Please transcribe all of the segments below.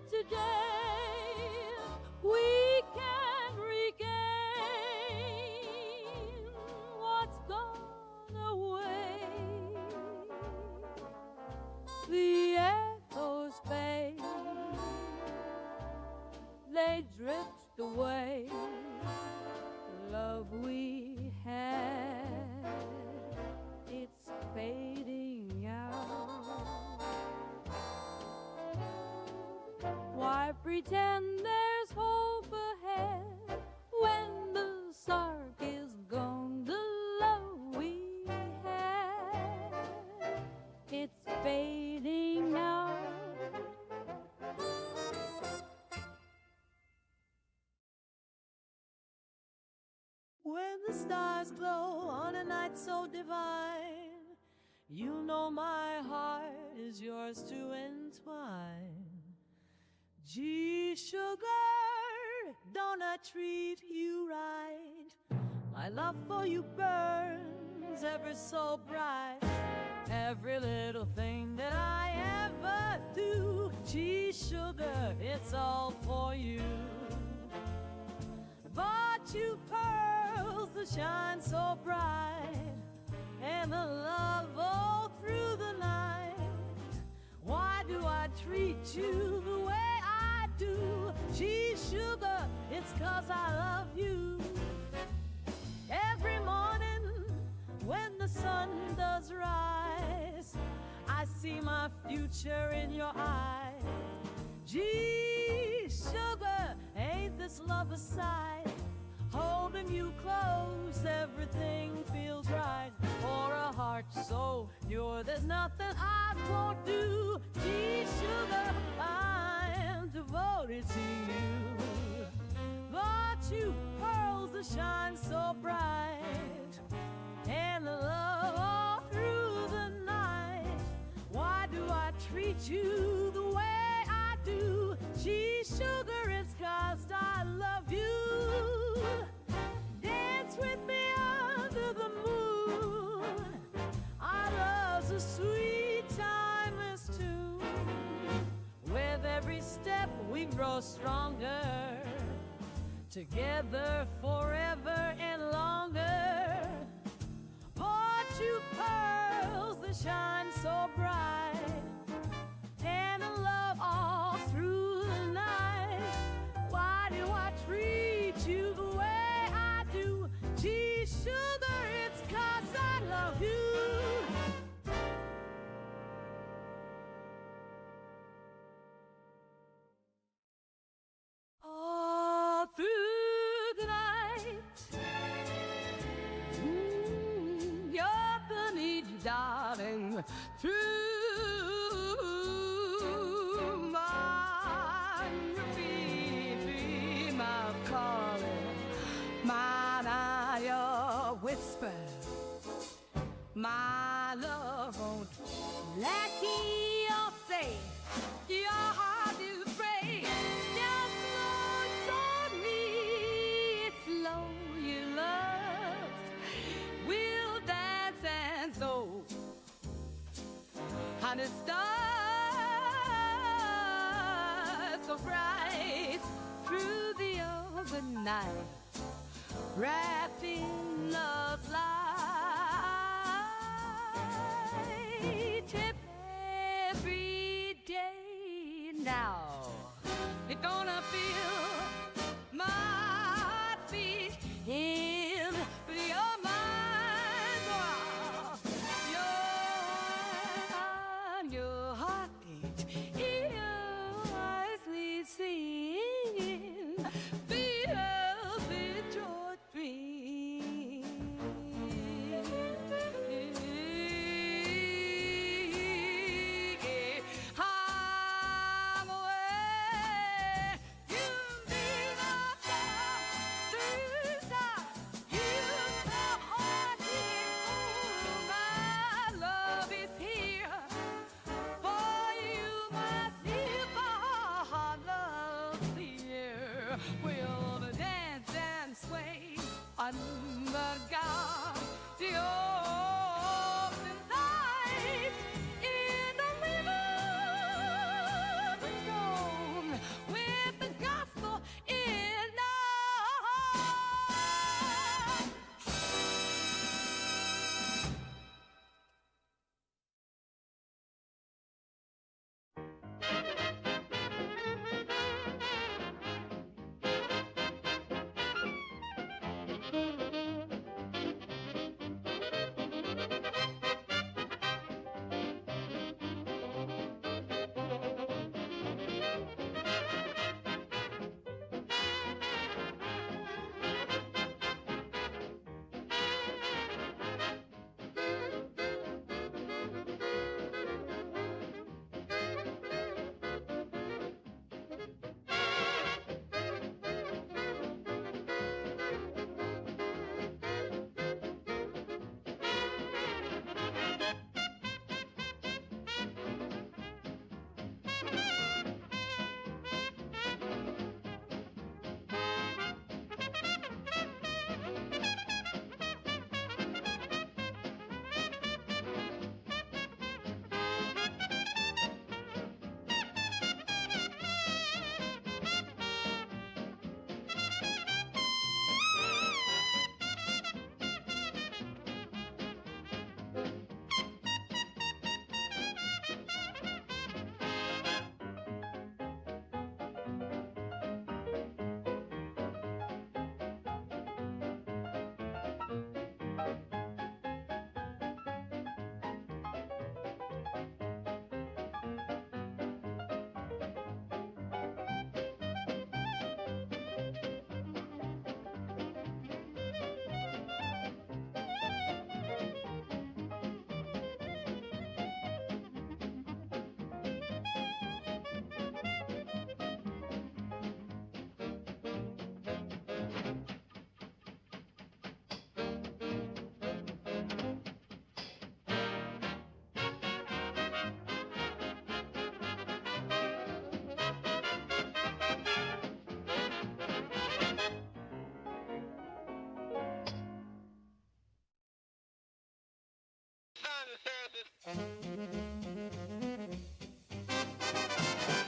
today we can regain what's gone away. The echoes fade, they drift away. Love we had, it's fading out. Why pretend there's hope ahead when the spark is gone? The love we had, it's fading out. When the stars glow on a night so divine, you know my heart is yours to entwine. Gee, sugar, don't I treat you right? My love for you burns ever so bright. Every little thing that I ever do, gee, sugar, it's all for you. Bought you pearls that shine so bright, and the love all through the night. Why do I treat you the way I do? Gee, sugar, it's 'cause I love you. Every morning when the sun does rise, I see my future in your eyes. Gee, sugar, ain't this love a sight? Holding you close, everything feels right. For a heart so pure, there's nothing I won't do. Gee, sugar, I'm devoted to you. Bought you pearls that shine so bright, and the love all through the night. Why do I treat you the way I do? Gee, sugar, it's 'cause I love you. Dance with me under the moon. Our love's a sweet, timeless tune. With every step we grow stronger, together forever and longer. Bought you pearls that shine so bright, and a love all through the night. Why do I treat you the way I do? Gee, sugar, it's 'cause I love you. All through the night, you're the need, darling, through my dream of calling, mine eye, your whisper, my love won't let you say your heart is brave. Just look on me, it's low you love. We'll dance and so honey stars so bright through the open night, wrapped in love's light. Every day now, you're gonna feel my heartbeat in your mind. Your heartbeat in your eyes lead singing. Feel with your dream. I'm away. You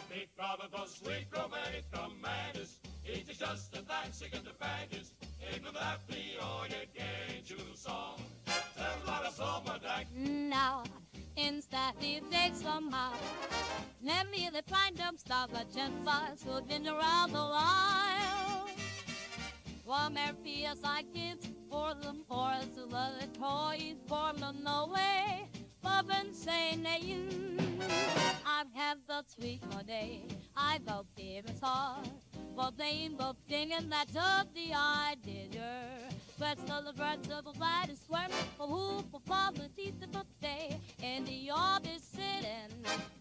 Big brother does sweet romantic madness. It is just the dancing and the badness. Even that be all you get to the song. Tell a lot of summer that. Now, instead of days somehow, let me the find them stop a gentle who've been around the while. Warm air feels like it's for them, for us to the toys, for them no way. Love and say name. I've had the sweet day. I both give it all. But they both thinking that of the idea. But still the birds of the light is swarming for who for the teeth of the day. In the office sitting,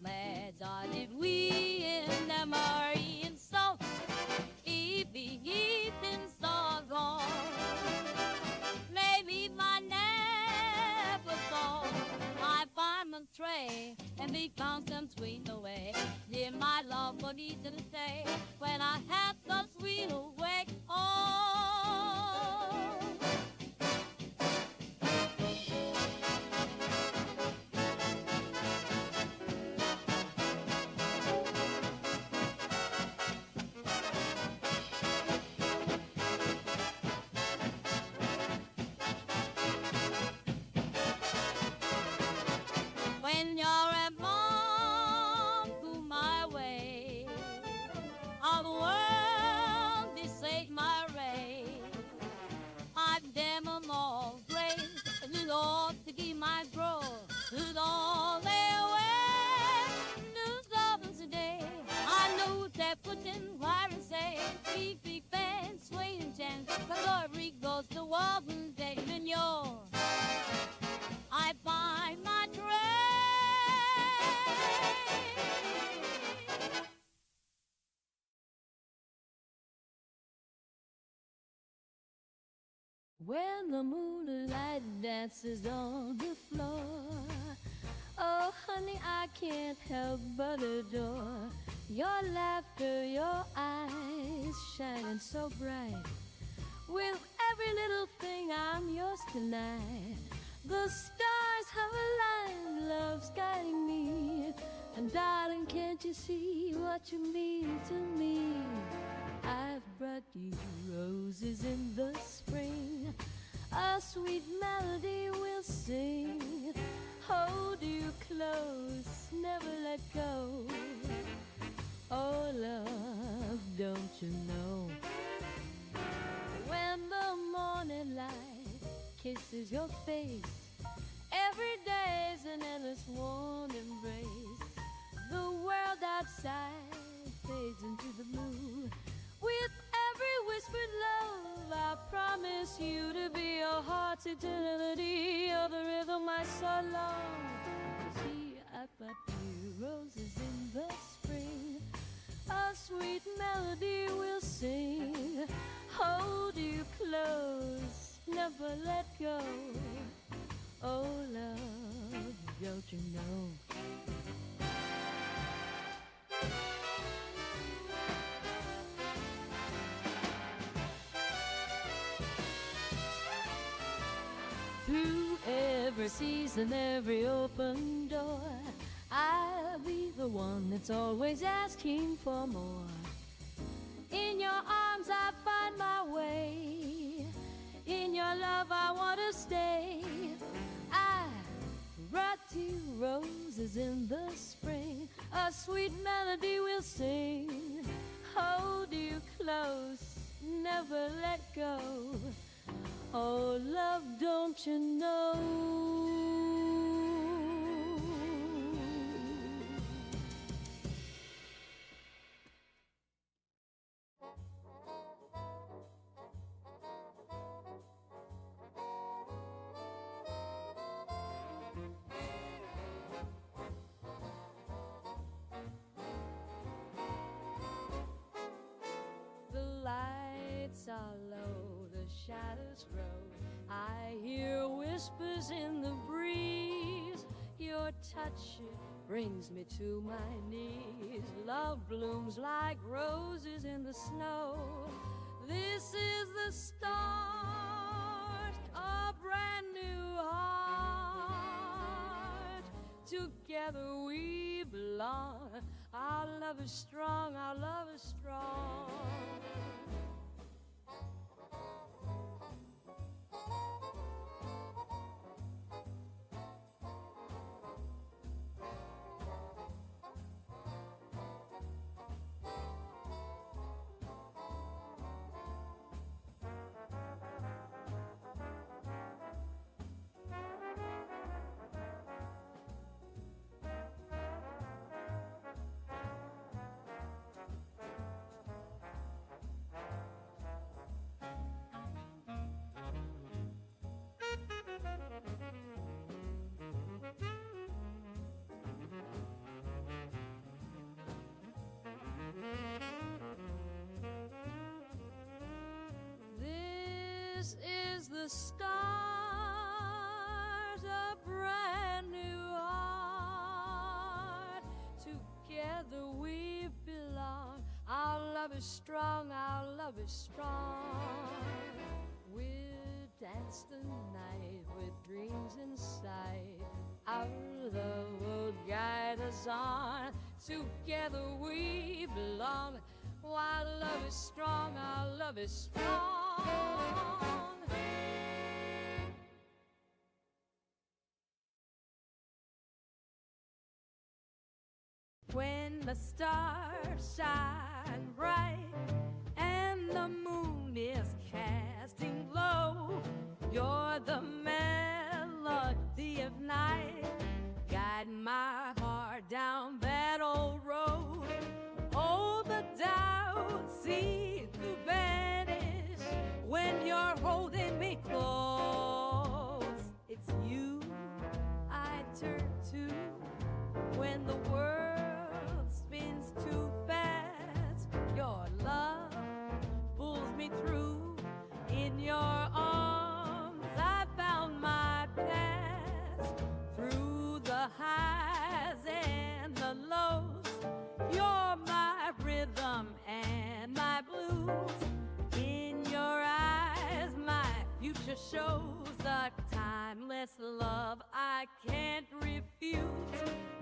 lads are did we in the marine so be eating so gone. Maybe my never thought I find my tray and be found some sweet away. Dear my love, what need to say when I have the sweet awake when you're at home to my way, all the world beside my ray. I've them all great, and you ought to give my bro, who's all their way. News of today, I know they're putting wire and say, big fan, swaying chance, the glory goes to Walton, David, your. I find my train. When the moonlight dances on the floor, oh honey, I can't help but adore your laughter, your eyes shining so bright. With every little thing I'm yours tonight. The stars have aligned, love's guiding me. And darling, can't you see what you mean to me? I've brought you roses in the spring. A sweet melody will sing. Hold you close, never let go. Oh, love, don't you know? When the morning light kisses your face, every day's an endless warm embrace. The world outside fades into the blue. With every whispered love, I promise you to be your heart's eternity. You're the rhythm I so long to see. I brought you roses in the spring. A sweet melody will sing. Hold you close, never let go. Oh, love, don't you know? Through every season, every open door, I'll be the one that's always asking for more. In your arms I find my way. In your love I want to stay. I brought you roses in the spring. A sweet melody will sing. Hold you close, never let go. Oh, love, don't you know? The lights are low, the shadows grow. I hear whispers in the breeze. Your touch brings me to my knees. Love blooms like roses in the snow. This is the start of brand new heart. together we belong. Our love is strong, our love is strong. This is the start, a brand new art. Together we belong. Our love is strong, our love is strong. We'll dance the night with dreams inside. Our love will guide us on. Together we belong. While love is strong, our love is strong. When the stars shine bright and the moon is casting low, you're the melody of night, guiding my heart down that old road. Oh, the doubt seems to vanish when you're holding me close. It's you I turn to when the world spins too fast. Your love pulls me through. In your arms I found my past. Through the highs and the lows, you're my rhythm and my blues. In your eyes my future shows a timeless love I can't refuse.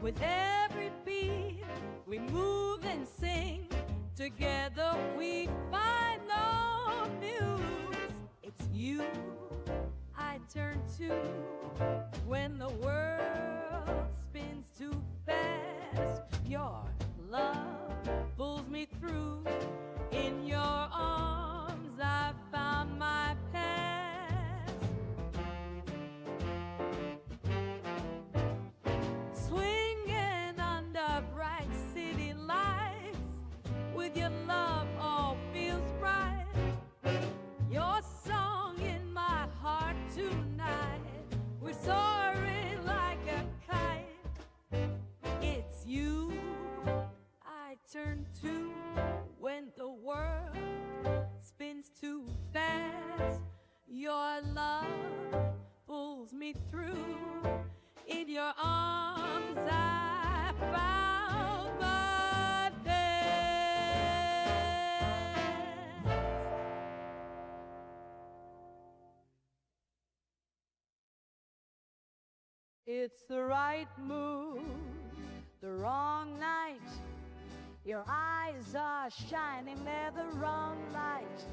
With every beat we move and sing, together we find no muse. It's you I turn to when the world spins too fast. Your love pulls me through. In your arms I found my past. Swinging under bright city lights, with your love all feels right. Your song in my heart tonight, we're soaring like a kite. It's you I turn to when the world spins too fast. Your love pulls me through. In your arms I found my past. It's the right mood, the wrong night. Your eyes are shining, they're the wrong light.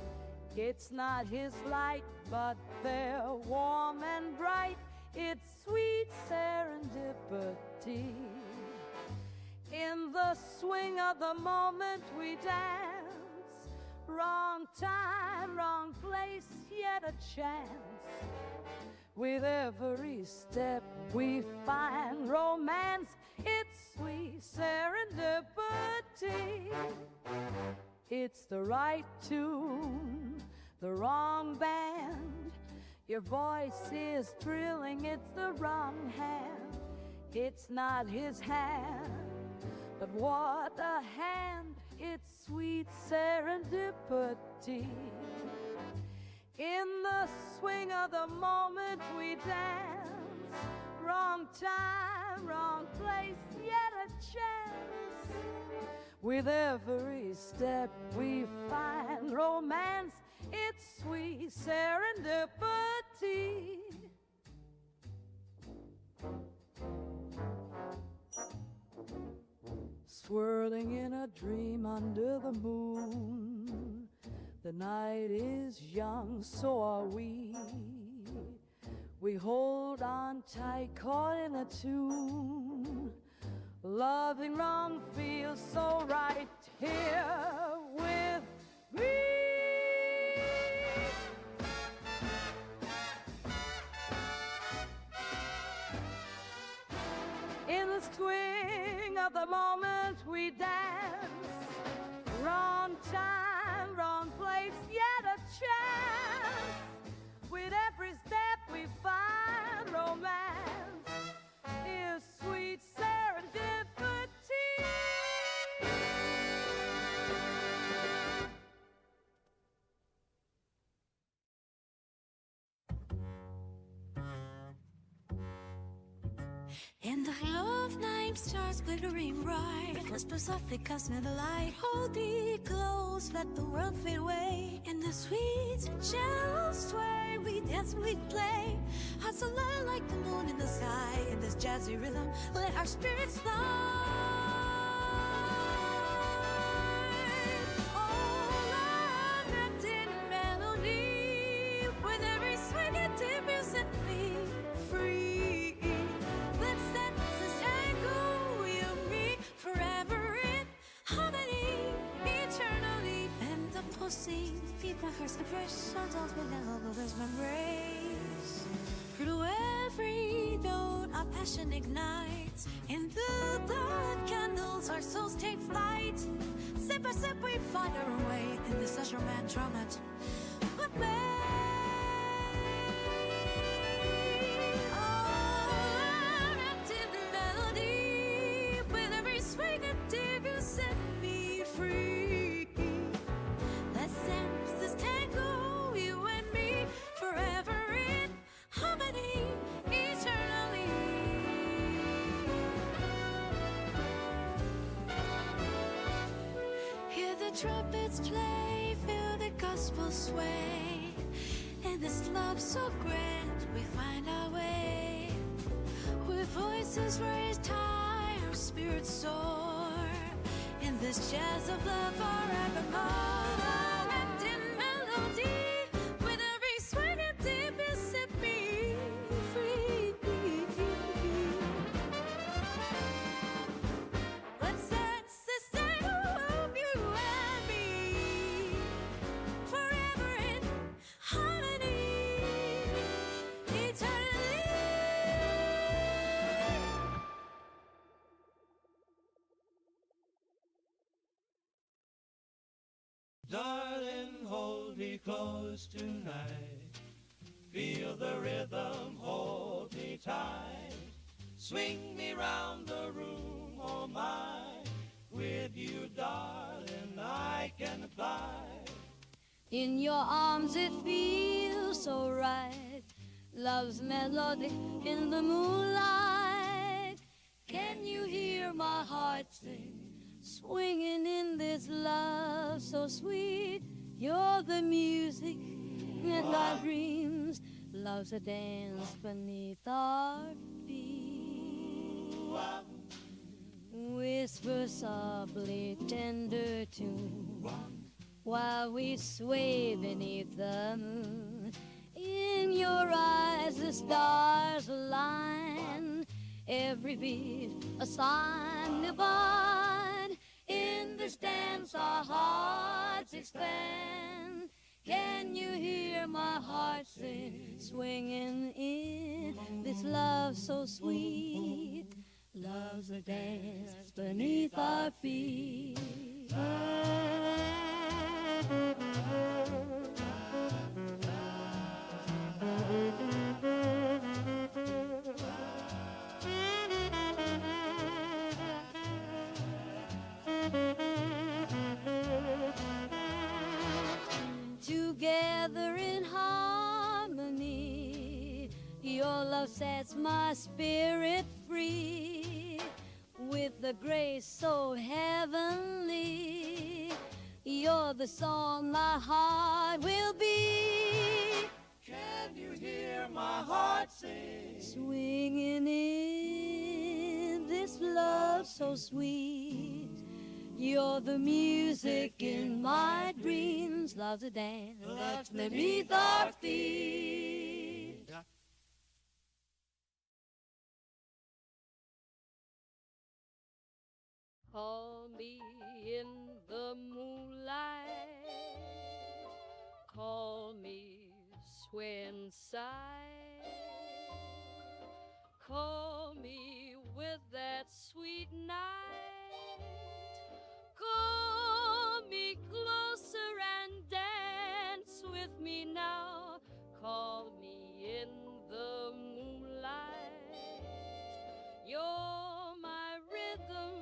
It's not his light, but they're warm and bright. It's sweet serendipity. In the swing of the moment we dance. Wrong time, wrong place, yet a chance. With every step we find romance. It's sweet serendipity. It's the right tune, the wrong band. Your voice is thrilling, it's the wrong hand. It's not his hand, but what a hand. It's sweet serendipity. In the swing of the moment we dance. Wrong time, wrong place, yet a chance. With every step we find romance. It's sweet serendipity. swirling in a dream under the moon. The night is young, so are we. We hold on tight, caught in a tune. Loving wrong feels so right here with me. In the swing of the moment we dance, wrong time, wrong place, yet a chance. With every step we find romance is sweet serendipity. In the glow of night, stars glittering bright, whisper softly, cast me the light. Hold me close, let the world fade away. In the sweet and gentle sway, we dance and we play. Hearts alight like the moon in the sky. In this jazzy rhythm, let our spirits fly. All are wrapped in melody. With every swing and dip, you set me free. Let's dance this tango, you and me, forever in harmony, eternally. And the pulsing beat my heart's fresh sounds all with elbows memories. Through every note, our passion ignites. In the dark candles, our souls take flight. Step by step, we find our way in this social moment. What may all wrapped in melody. With every swing and dip, you set me free. Let's dance this tango, you and me, forever in harmony, eternally. Hear the trumpets play, feel the gospel sway. In this love so grand, we find our way. With voices raised high, our spirits soar. In this jazz of love forevermore. Wrapped in melody, with every swing and dip, you set me free. Let's dance this tango, you and me, forever in harmony, eternally. Darling, hold me close tonight. Feel the rhythm, hold me tight. Swing me round the room, oh my. With you, darling, I can fly. In your arms it feels so right. Love's melody in the moonlight. Can you hear my heart sing? Swinging in this love so sweet. You're the music in our dreams. Love's a dance beneath our feet. Whisper softly, tender tune, while we sway beneath the moon. In your eyes the stars align. Every beat a sign divine. In this dance our hearts expand. Can you hear my heart sing? Swinging in this love so sweet. Love's a dance beneath our feet. Together in harmony, your love sets my spirit free. With the grace so heavenly, you're the song my heart will be. Can you hear my heart sing? Swinging in this love so sweet. You're the music in my dreams. Love's a dance that's beneath our feet. Call me in the moonlight. Call me swing side. Call me with that sweet night. Call me closer and dance with me now. Call me in the moonlight. You're my rhythm.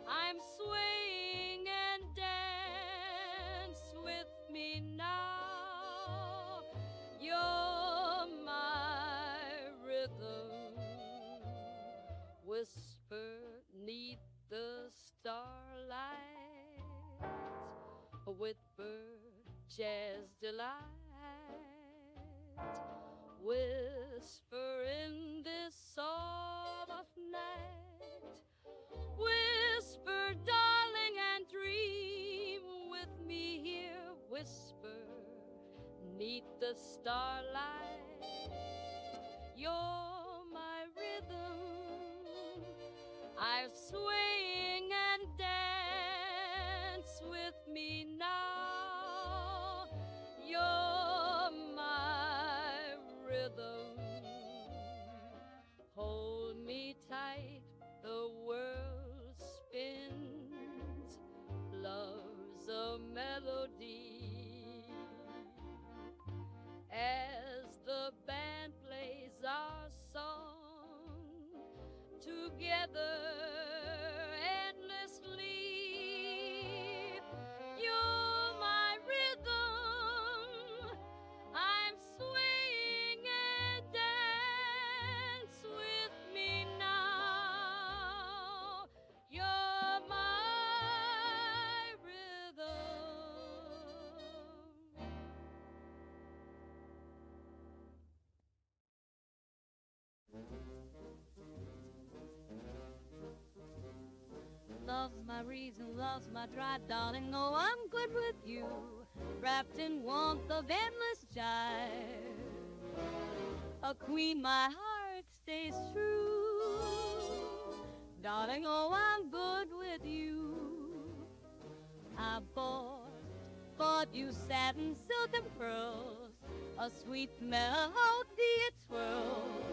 I'm swaying and dance with me now. You're my rhythm. Whisper 'neath the starlight with bird jazz delight. Whisper in this soft night. Whisper, darling, and dream with me here. Whisper 'neath the starlight. You're my rhythm. I'm swaying and dance with me now. You're my rhythm. Hold me tight, the world spins. Love's a melody. As the band plays our song together endlessly. You're my rhythm. I'm swaying and dance with me now. You're my rhythm. Love's my reason, love's my try, darling. Oh, I'm good with you, wrapped in warmth of endless jive. A queen, my heart stays true, darling. Oh, I'm good with you. I bought you satin, silk, and pearls, a sweet melody it twirls.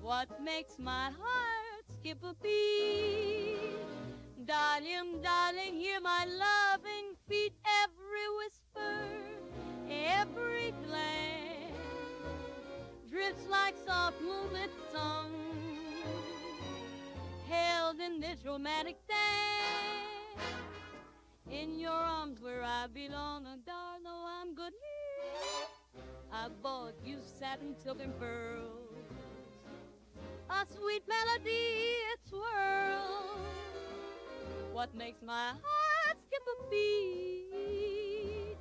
What makes my heart skip a beat? Darling, darling, hear my loving feet. Every whisper, every glance drifts like soft moonlit song, held in this romantic dance. In your arms where I belong, oh, darling, oh, I'm good. I bought you satin, silk, and pearls, a sweet melody it swirls. What makes my heart skip a beat?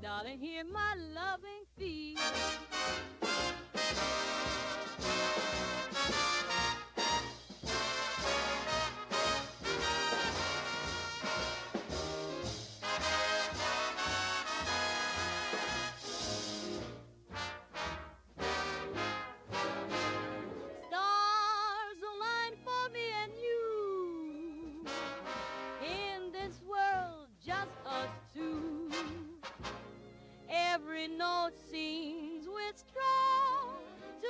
Darling, hear my loving feet. Stars align for me and you. In this world, just us two. Every note seems withdrawn to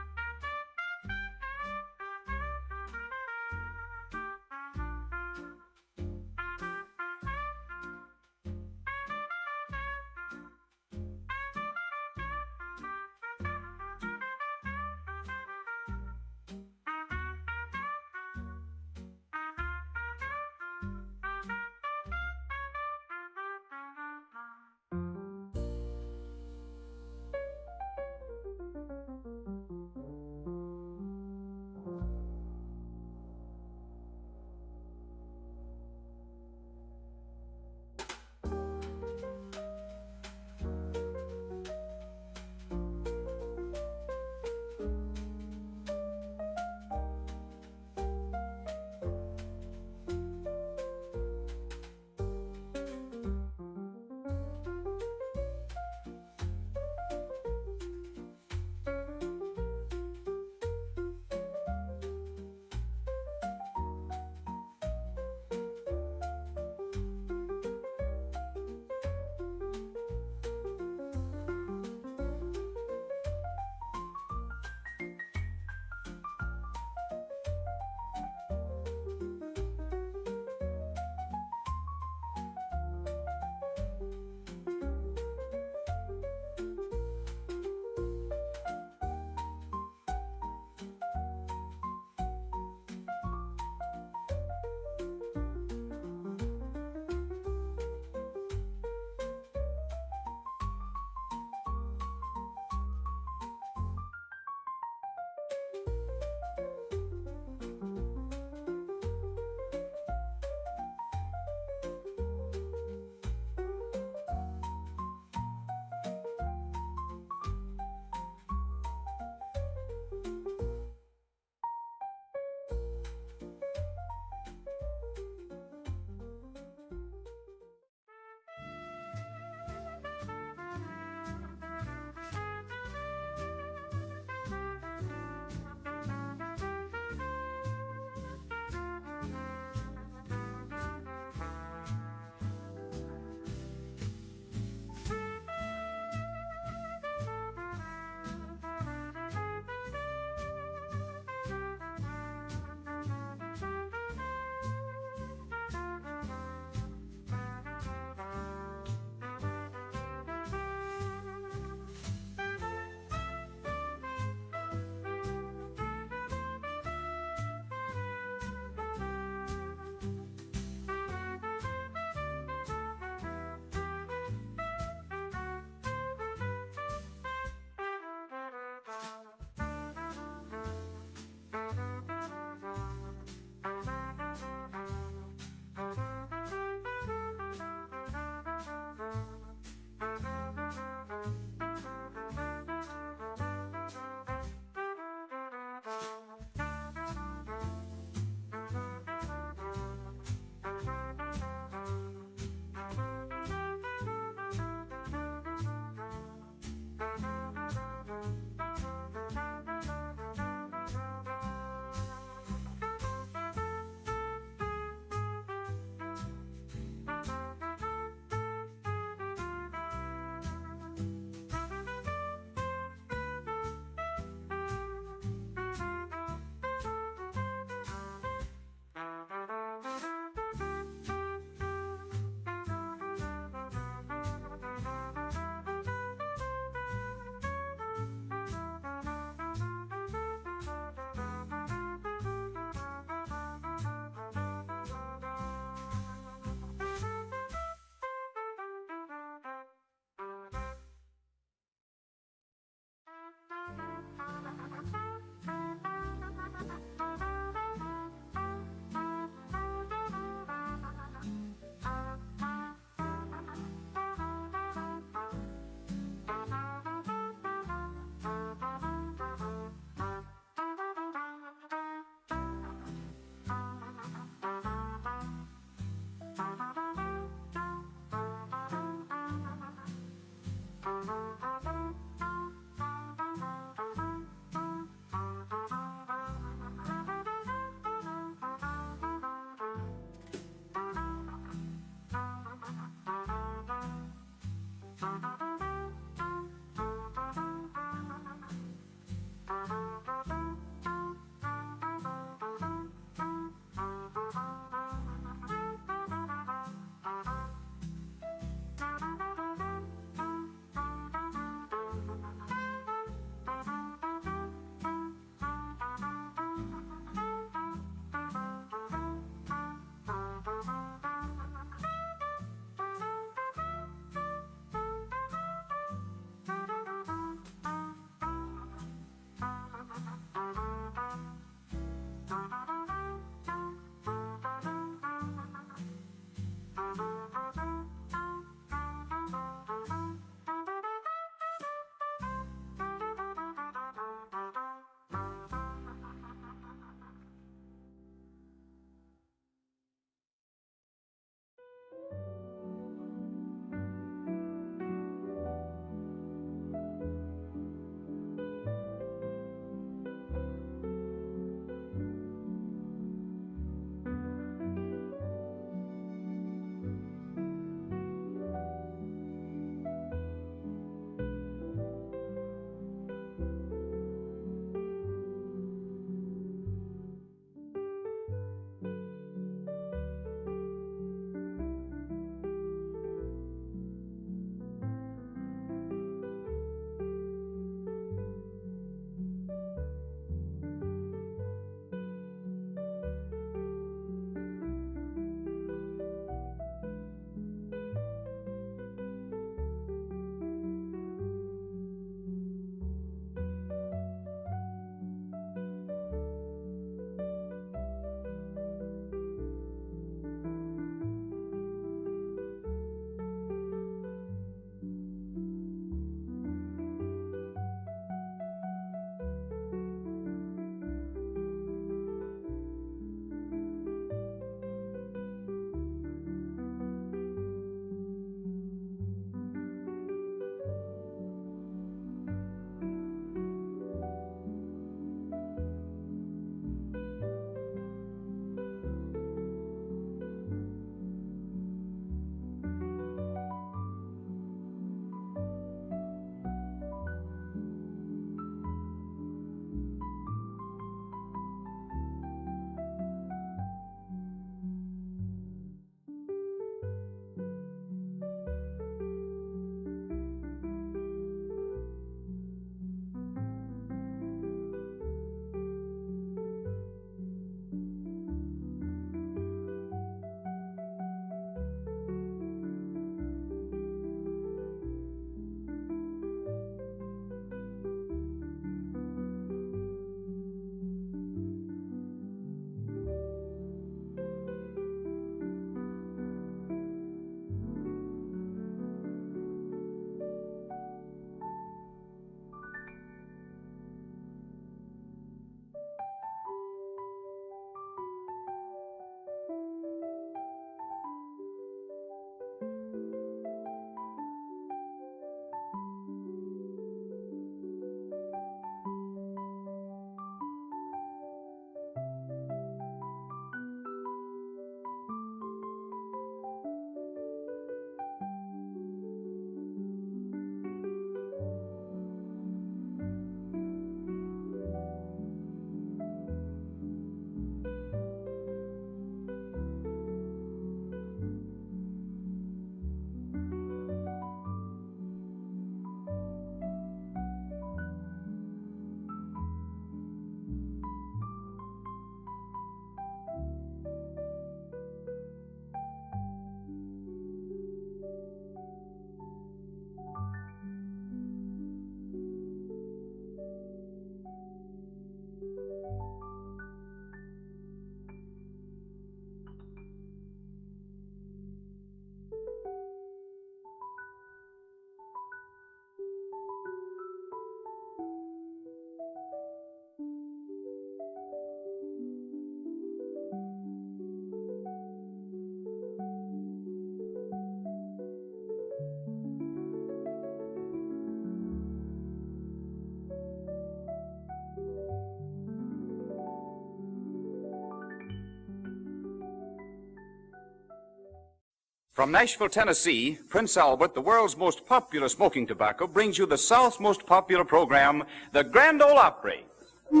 From Nashville, Tennessee, Prince Albert, the world's most popular smoking tobacco, brings you the South's most popular program, the Grand Ole Opry. Got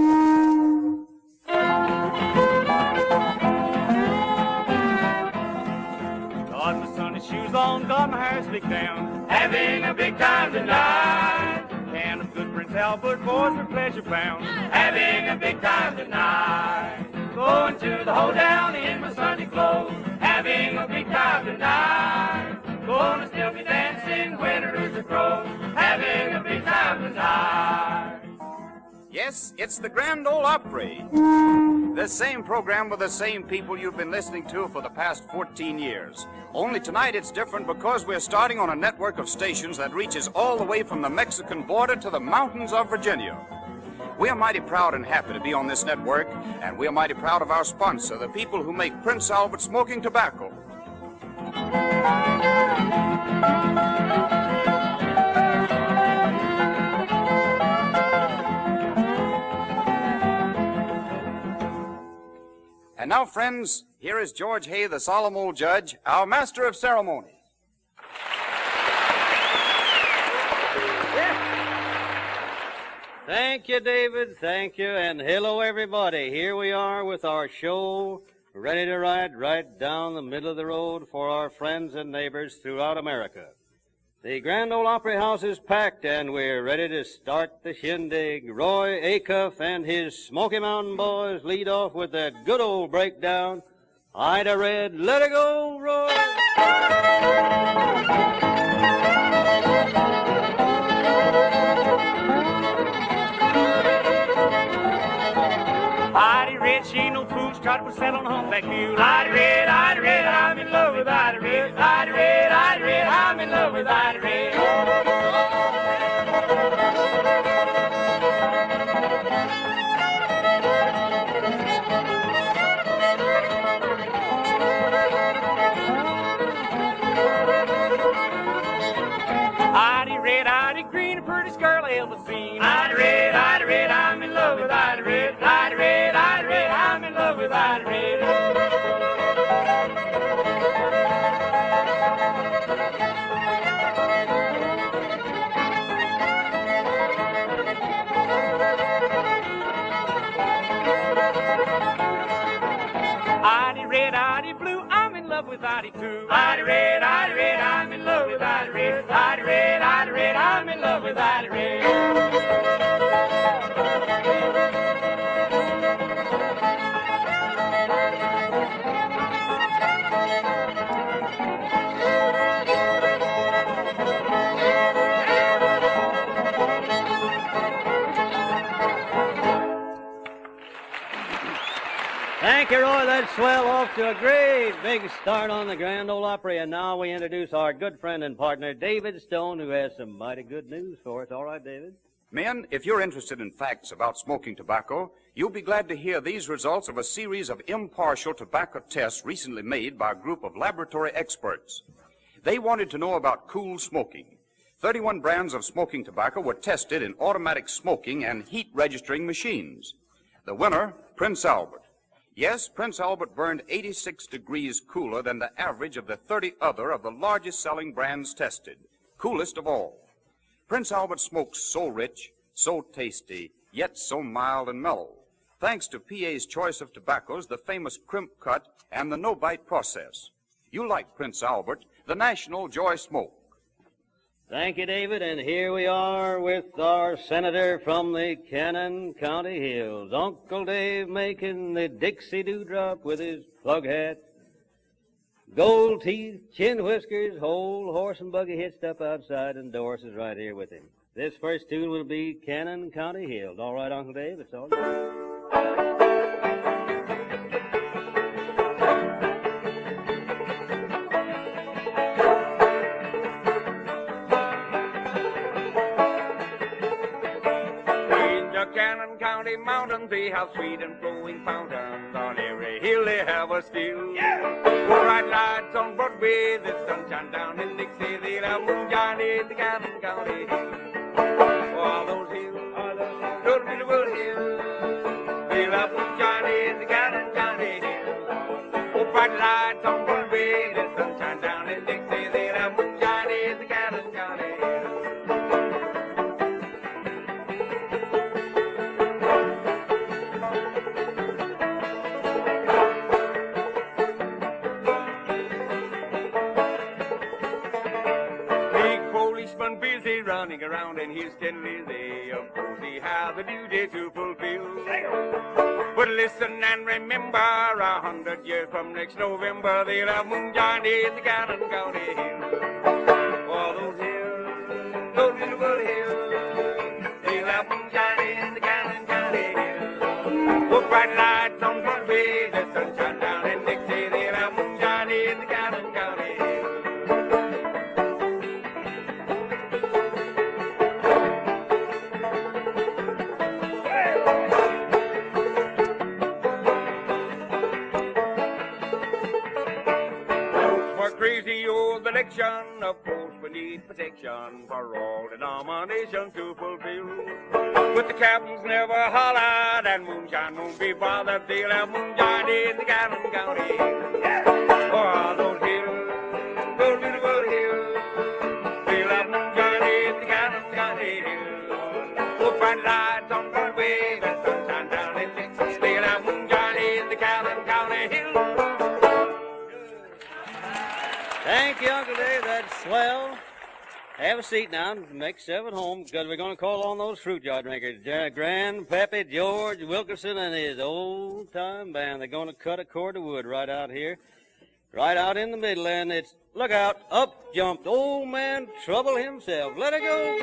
my sunny shoes on, got my hair slicked down, having a big time tonight. Can of good Prince Albert boys for pleasure bound, having a big time tonight. Going to the hoedown in my Sunday clothes, having a big time tonight. Gonna still be dancing when the rooster crows, having a big time tonight. Yes, it's the Grand Ole Opry. The same program with the same people you've been listening to for the past 14 years. Only tonight it's different because we're starting on a network of stations that reaches all the way from the Mexican border to the mountains of Virginia. We are mighty proud and happy to be on this network, and we are mighty proud of our sponsor, the people who make Prince Albert smoking tobacco. And now, friends, here is George Hay, the solemn old judge, our master of ceremonies. Thank you, David. Thank you. And hello, everybody. Here we are with our show, ready to ride right down the middle of the road for our friends and neighbors throughout America. The Grand Ole Opry House is packed, and we're ready to start the shindig. Roy Acuff and his Smoky Mountain Boys lead off with that good old breakdown. Ida Red, let her go, Roy. Ida Red, she ain't no fool, she tried to sell on a humpback mule. Ida Red, I'm in love with Ida Red. Ida Red, I'm in love with Ida Red. Ida Red, Ida Green, the prettiest girl I ever seen. Ida Red, I'm in love with Ida Red. Ida Red, I'm in love with Ida Red. Ida Red, Ida Blue, I'm in love with Ida too. Ida Red, I'm in love with Ida Red. Ida Red, I'm in love with Ida Red. Thank you, Roy. That's swell. Off to a great big start on the Grand Ole Opry. And now we introduce our good friend and partner, David Stone, who has some mighty good news for us. All right, David? Men, if you're interested in facts about smoking tobacco, you'll be glad to hear these results of a series of impartial tobacco tests recently made by a group of laboratory experts. They wanted to know about cool smoking. 31 brands of smoking tobacco were tested in automatic smoking and heat registering machines. The winner, Prince Albert. Yes, Prince Albert burned 86 degrees cooler than the average of the 30 other of the largest selling brands tested. Coolest of all. Prince Albert smokes so rich, so tasty, yet so mild and mellow. Thanks to PA's choice of tobaccos, the famous crimp cut and the no-bite process. You like Prince Albert, the national joy smoke. Thank you, David. And here we are with our senator from the Cannon County Hills, Uncle Dave, making the Dixie Dewdrop with his plug hat. Gold teeth, chin whiskers, whole horse and buggy hitched up outside, and Doris is right here with him. This first tune will be Cannon County Hills. All right, Uncle Dave, it's all yours. Cannon County mountains, they have sweet and flowing fountains. On every hill they have a still. Yeah. Bright lights on Broadway, the sunshine down in Dixie. They'll have moonshine in the Cannon County hills. All those hills are those beautiful hills. They'll have moonshine in the Cannon County hills. Oh, bright lights on Broadway, the sunshine down in Dixie. running around in Houston, they of course he has a duty to fulfill. But listen and remember, 100 years from next November, they'll have moonshine in the Cannon County hills. For those hills, those beautiful hills, they'll have moonshine in the Cannon County hills. With bright lights on Broadway, the sunshine down in Dixie, they'll have moonshine in the Cannon County hills. Crazy old election, of course we need protection for all denominations to fulfill. But the captains never hollered and moonshine won't be bothered. They'll have moonshine in the Cannon County hills. Oh, those hills, those beautiful hills, they'll have moonshine in the Cannon County hills. We'll find lights on Broadway, the sunshine down in Dixie, they'll have moonshine in the Cannon County hills. Thank you, Uncle Dave. That's swell. Have a seat now and make yourself at home because we're going to call on those fruit jar drinkers. Grandpappy George Wilkerson and his old-time band. They're going to cut a cord of wood right out here, right out in the middle, and it's, look out, up jumped old man Trouble himself. Let it go,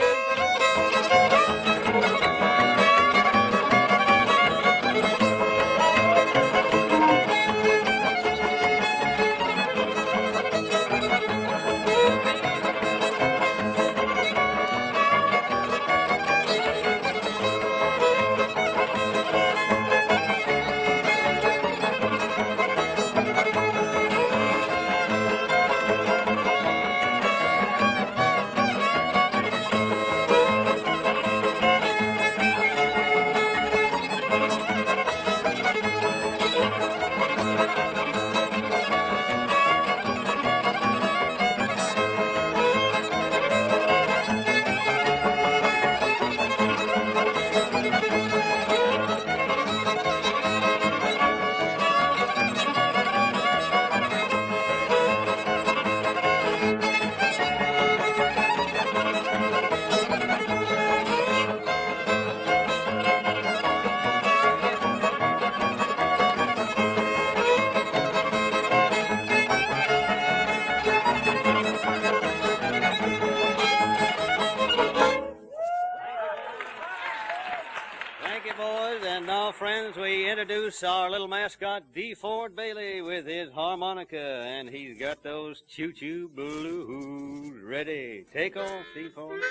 introduce our little mascot, D. Ford Bailey, with his harmonica, and he's got those choo-choo blues ready. Take off, D. Ford.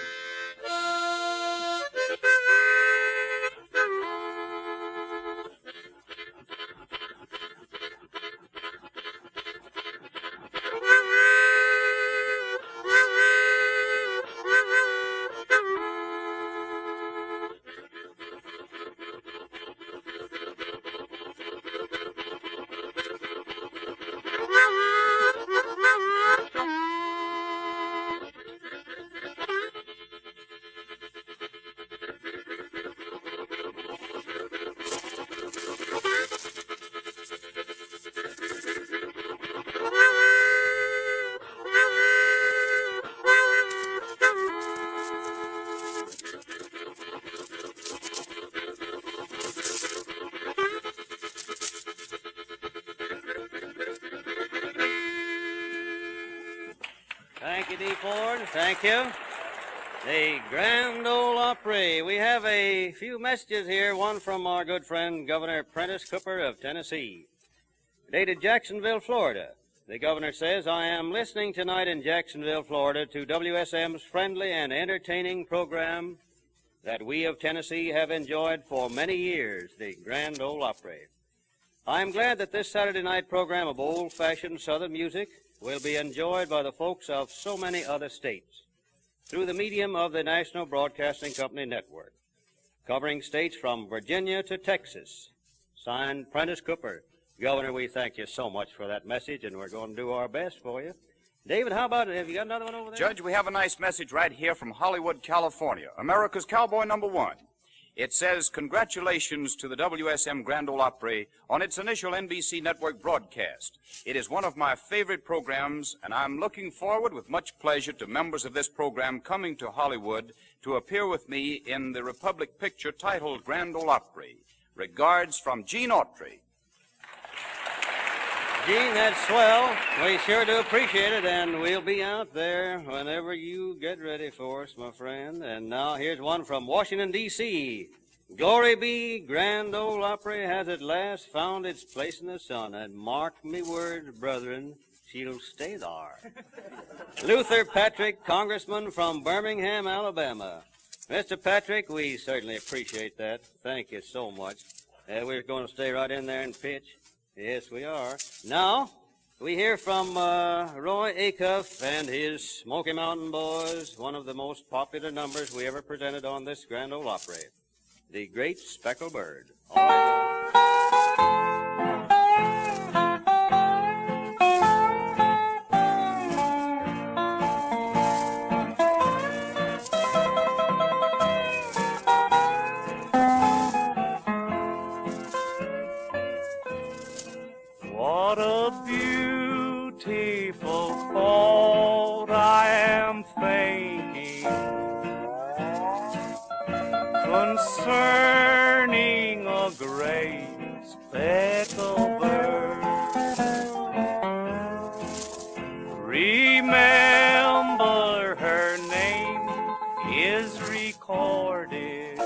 Thank you, D. Ford. Thank you. The Grand Ole Opry. We have a few messages here, one from our good friend, Governor Prentice Cooper of Tennessee. Dated Jacksonville, Florida. The governor says, I am listening tonight in Jacksonville, Florida to WSM's friendly and entertaining program that we of Tennessee have enjoyed for many years, the Grand Ole Opry. I am glad that this Saturday night program of old-fashioned Southern music will be enjoyed by the folks of so many other states through the medium of the National Broadcasting Company Network, covering states from Virginia to Texas. Signed, Prentice Cooper. Governor, we thank you so much for that message, and we're going to do our best for you. David, how about it? Have you got another one over there? Judge, we have a nice message right here from Hollywood, California, America's cowboy #1. It says, congratulations to the WSM Grand Ole Opry on its initial NBC network broadcast. It is one of my favorite programs, and I'm looking forward with much pleasure to members of this program coming to Hollywood to appear with me in the Republic picture titled Grand Ole Opry. Regards from Gene Autry. Gene, that's swell. We sure do appreciate it, and we'll be out there whenever you get ready for us, my friend. And now here's one from Washington, D.C. Glory be, Grand Ole Opry has at last found its place in the sun, and mark me words, brethren, she'll stay there. Luther Patrick, Congressman from Birmingham, Alabama. Mr. Patrick, we certainly appreciate that. Thank you so much. We're going to stay right in there and pitch. Yes, we are. Now, we hear from Roy Acuff and his Smoky Mountain Boys, one of the most popular numbers we ever presented on this Grand Ole Opry, The Great Speckled Bird. All right. What a beautiful thought I am thinking concerning a great speckled bird. Remember, her name is recorded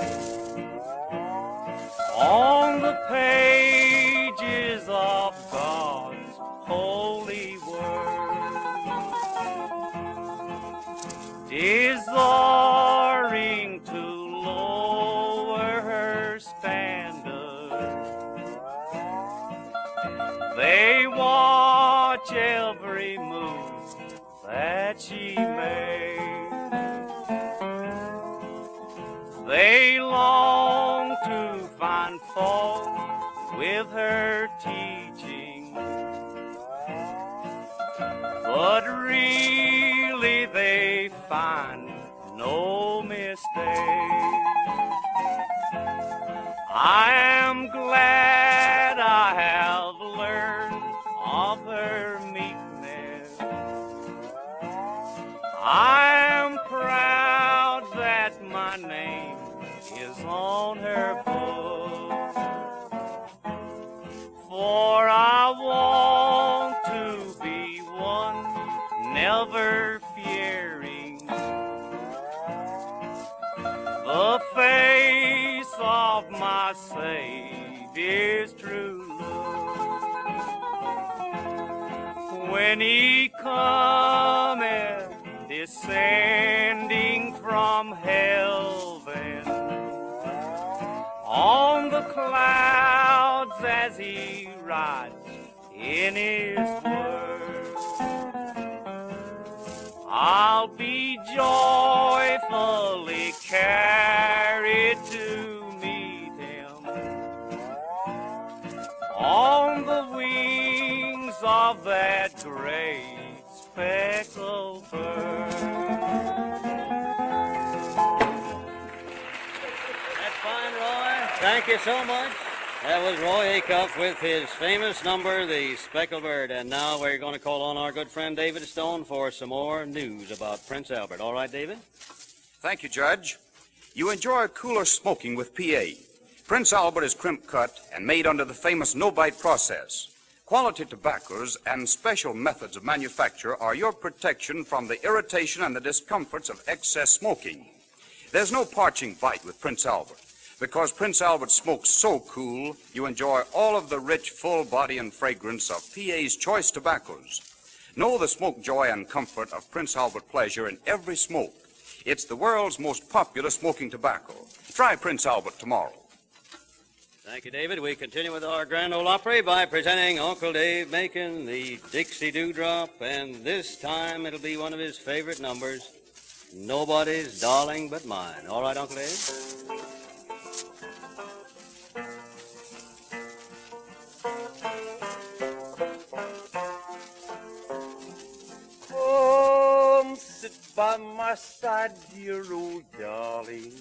on the pages of God's holy word, desiring to lower her standard. They watch every move that she makes. They long to find fault with her teaching, but really they find no mistake. I am glad I have learned of her meekness. I am proud that my name is on her book, for I want to be one never fearing the face of my Savior's true love. When he cometh descending from heaven on the clouds as he rides in his word, I'll be joyfully carried to meet him on the wings of that great speckled bird. That's fine, Roy. Thank you so much. That was Roy Acuff with his famous number, The Speckled Bird. And now we're going to call on our good friend David Stone for some more news about Prince Albert. All right, David? Thank you, Judge. You enjoy cooler smoking with PA. Prince Albert is crimp cut and made under the famous no-bite process. Quality tobaccos and special methods of manufacture are your protection from the irritation and the discomforts of excess smoking. There's no parching bite with Prince Albert. Because Prince Albert smokes so cool, you enjoy all of the rich, full body and fragrance of PA's choice tobaccos. Know the smoke joy and comfort of Prince Albert pleasure in every smoke. It's the world's most popular smoking tobacco. Try Prince Albert tomorrow. Thank you, David. We continue with our Grand Ole Opry by presenting Uncle Dave Macon, the Dixie Dewdrop, and this time it'll be one of his favorite numbers, Nobody's Darling But Mine. All right, Uncle Dave? Come sit by my side, dear old darling.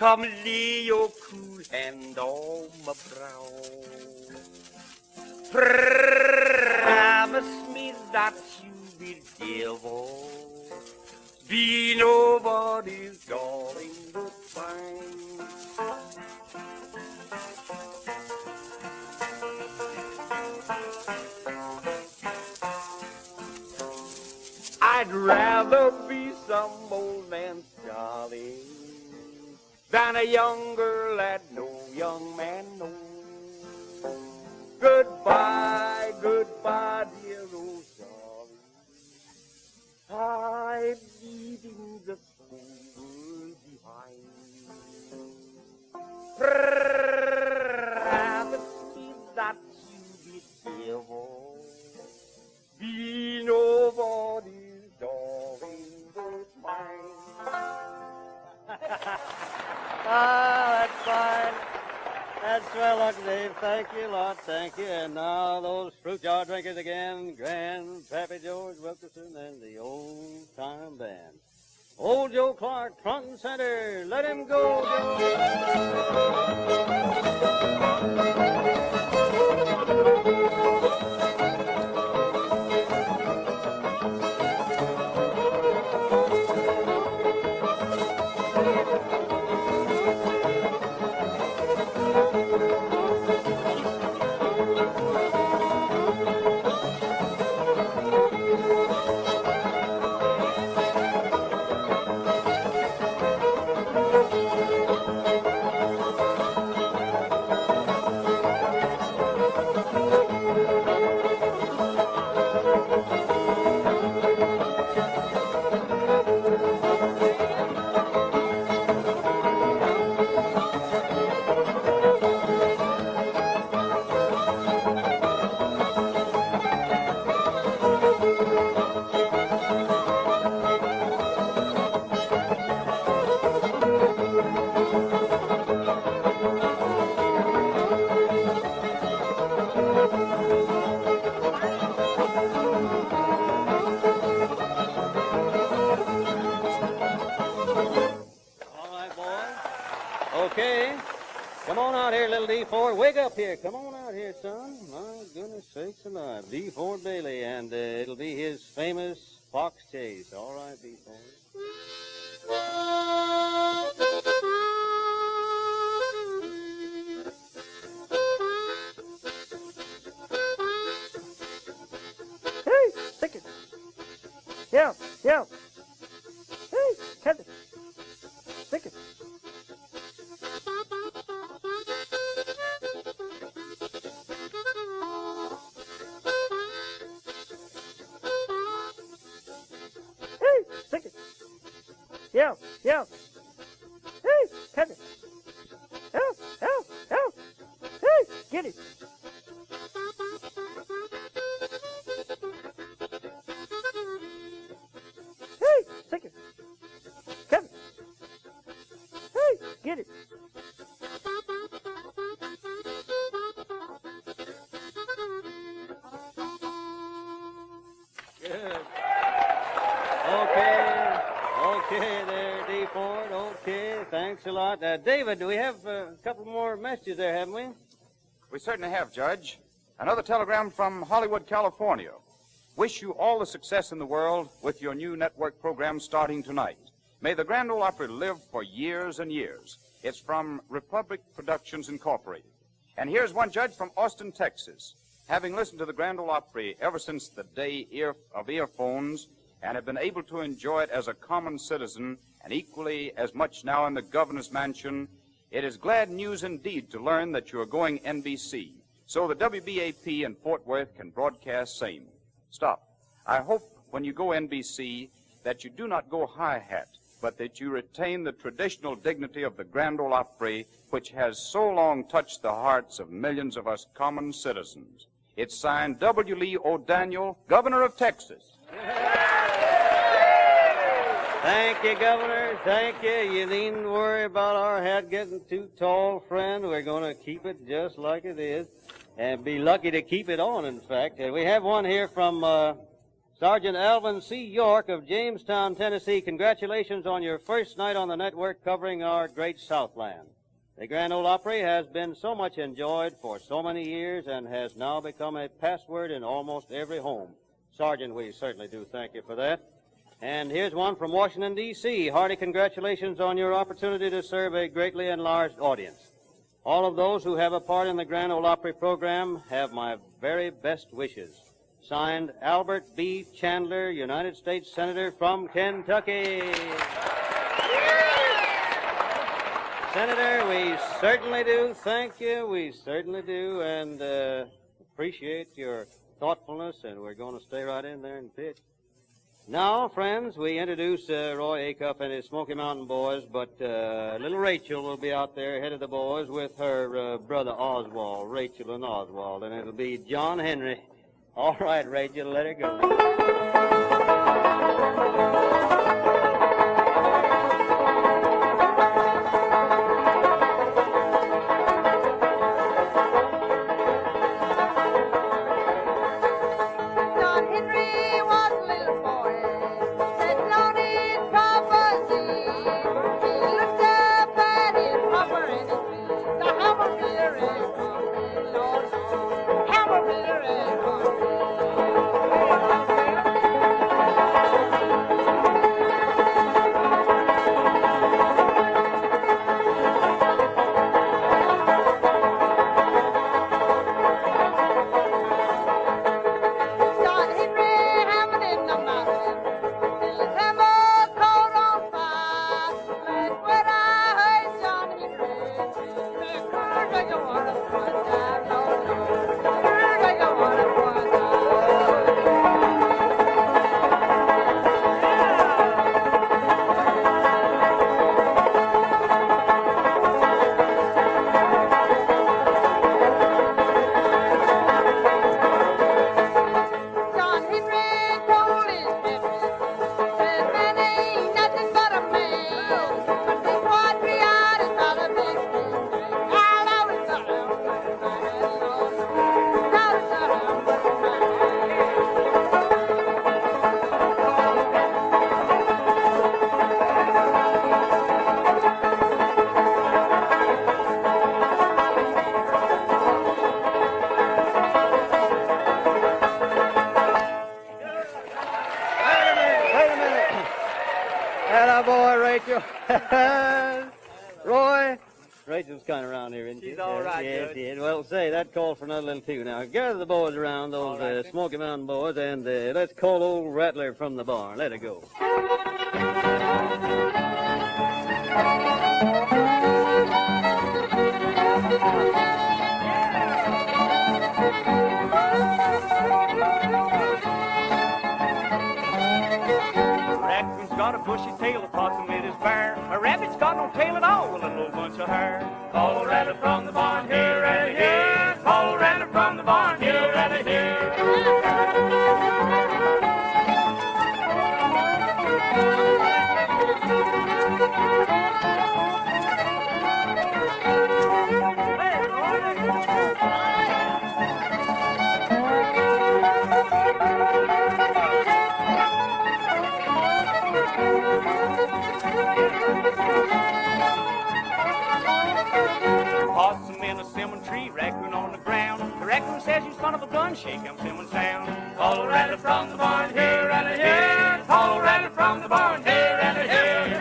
Come lay your cool hand on my brow. Promise me that you will never be nobody's darling but mine. I'd rather be some old man's darling than a young girl that no young man knows. Goodbye, goodbye, dear old darling. I'm leaving this whole world behind. Promise me that you will never be nobody's darling but mine. That's fine. That's swell, Uncle Dave. Thank you a lot. Thank you. And now those fruit jar drinkers again, Grandpappy George Wilkerson and the old time band. Old Joe Clark, front and center. Let him go, Okay. Come on out here, little D4. Wake up here. Come on out here, son. My goodness sakes alive. D4 Bailey, and it'll be his famous fox chase. All right, D4. Hey, stick it. Yeah, yeah. Hey, catch it. Stick it. Hey, stick it. Yeah, yeah. Hey, catch it. Help, help, help. Hey, get it. Hey, stick it. Catch it. Hey, get it. Good. Okay there, D. Ford. Okay, thanks a lot. David, we have a couple more messages there, haven't we? We certainly have, Judge. Another telegram from Hollywood, California. Wish you all the success in the world with your new network program starting tonight. May the Grand Ole Opry live for years and years. It's from Republic Productions Incorporated. And here's one, Judge, from Austin, Texas. Having listened to the Grand Ole Opry ever since the day of earphones and have been able to enjoy it as a common citizen and equally as much now in the governor's mansion, it is glad news indeed to learn that you are going NBC, so the WBAP in Fort Worth can broadcast same. Stop. I hope when you go NBC that you do not go hi-hat, but that you retain the traditional dignity of the Grand Ole Opry, which has so long touched the hearts of millions of us common citizens. It's signed W. Lee O'Daniel, Governor of Texas. Thank you, Governor. Thank you. You needn't worry about our hat getting too tall, friend. We're going to keep it just like it is and be lucky to keep it on, in fact. We have one here from Sergeant Alvin C. York of Jamestown, Tennessee, congratulations on your first night on the network covering our great Southland. The Grand Ole Opry has been so much enjoyed for so many years and has now become a password in almost every home. Sergeant, we certainly do thank you for that. And here's one from Washington, D.C. Hearty congratulations on your opportunity to serve a greatly enlarged audience. All of those who have a part in the Grand Ole Opry program have my very best wishes. Signed, Albert B. Chandler, United States Senator from Kentucky. Senator, we certainly do thank you. We certainly do, and appreciate your thoughtfulness, and we're going to stay right in there and pitch. Now, friends, we introduce Roy Acuff and his Smoky Mountain Boys, but little Rachel will be out there ahead of the boys with her brother Oswald, Rachel and Oswald, and it'll be John Henry. All right, Rachel, let her go. John Henry was a little boy, sitting on his papa's knee. He looked up at his papa and his feet. The hammer beer is coming, Lord, Lord. Hammer beer is coming. John Henry having in the mountain, till his hammer caught on fire. That's when I heard John Henry say, "Girl, do you wanna put down, Lord, Lord? Girl, do you wanna put down?" John Henry told his mistress, said, "Man ain't nothing but a man, but this what we are is not a big thing. All out is the hammer in my hand, Lord, Lord. Out is the hammer in my hand." Wait a minute. Atta boy, Rachel. Roy. Rachel's kind of around here, isn't she? She's all right, yes, Judge. yes. Well, say, that called for another little tune. Now, gather the boys around, those All right, Smoky Mountain boys, and let's call old Rattler from the barn. Let her go. A raccoon's got a bushy tail, a possum it is bare. A rabbit's got no tail at all, with a little bunch of hair. Call Rattler from the barn, here, Rattler, here. Call Rattler from the barn, here, Rattler, here. Possum in a cinnamon tree, raccoon on the ground. The raccoon says, "You son of a gun, shake them cinnamons down." Call Rattler from the barn, here, Rattler, here. Call Rattler from the barn, here, Rattler, here.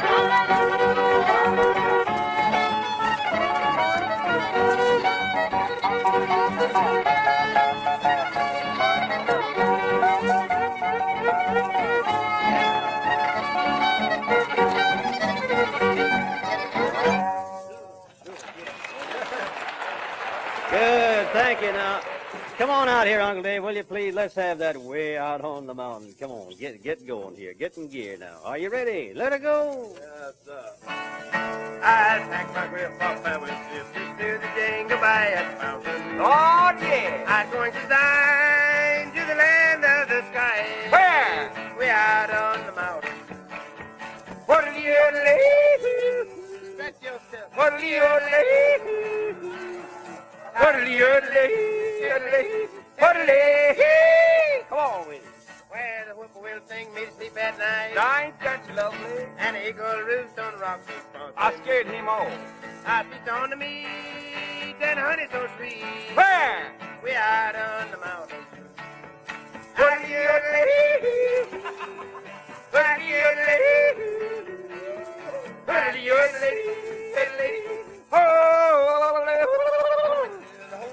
Good, thank you. Now, come on out here, Uncle Dave, will you please? Let's have that way out on the mountain. Come on, get going here. Get in gear now. Are you ready? Let her go. Yes, sir. I packed my grandpapa with sisters to the Jingle Bad Mountain. Oh, yeah. I'm going to dine to the land of the sky. Where? Way out on the mountain. What'll you leave? Stretch yourself. What'll you leave? What'll you leave? What'll you leave? Come on with it. Where the whippoorwill eagle roost on the rock. I scared him off. I spit on the meat and honey so sweet. Where? We out on the mountain. Where you lady? Where you lady? Where you lady? Oh,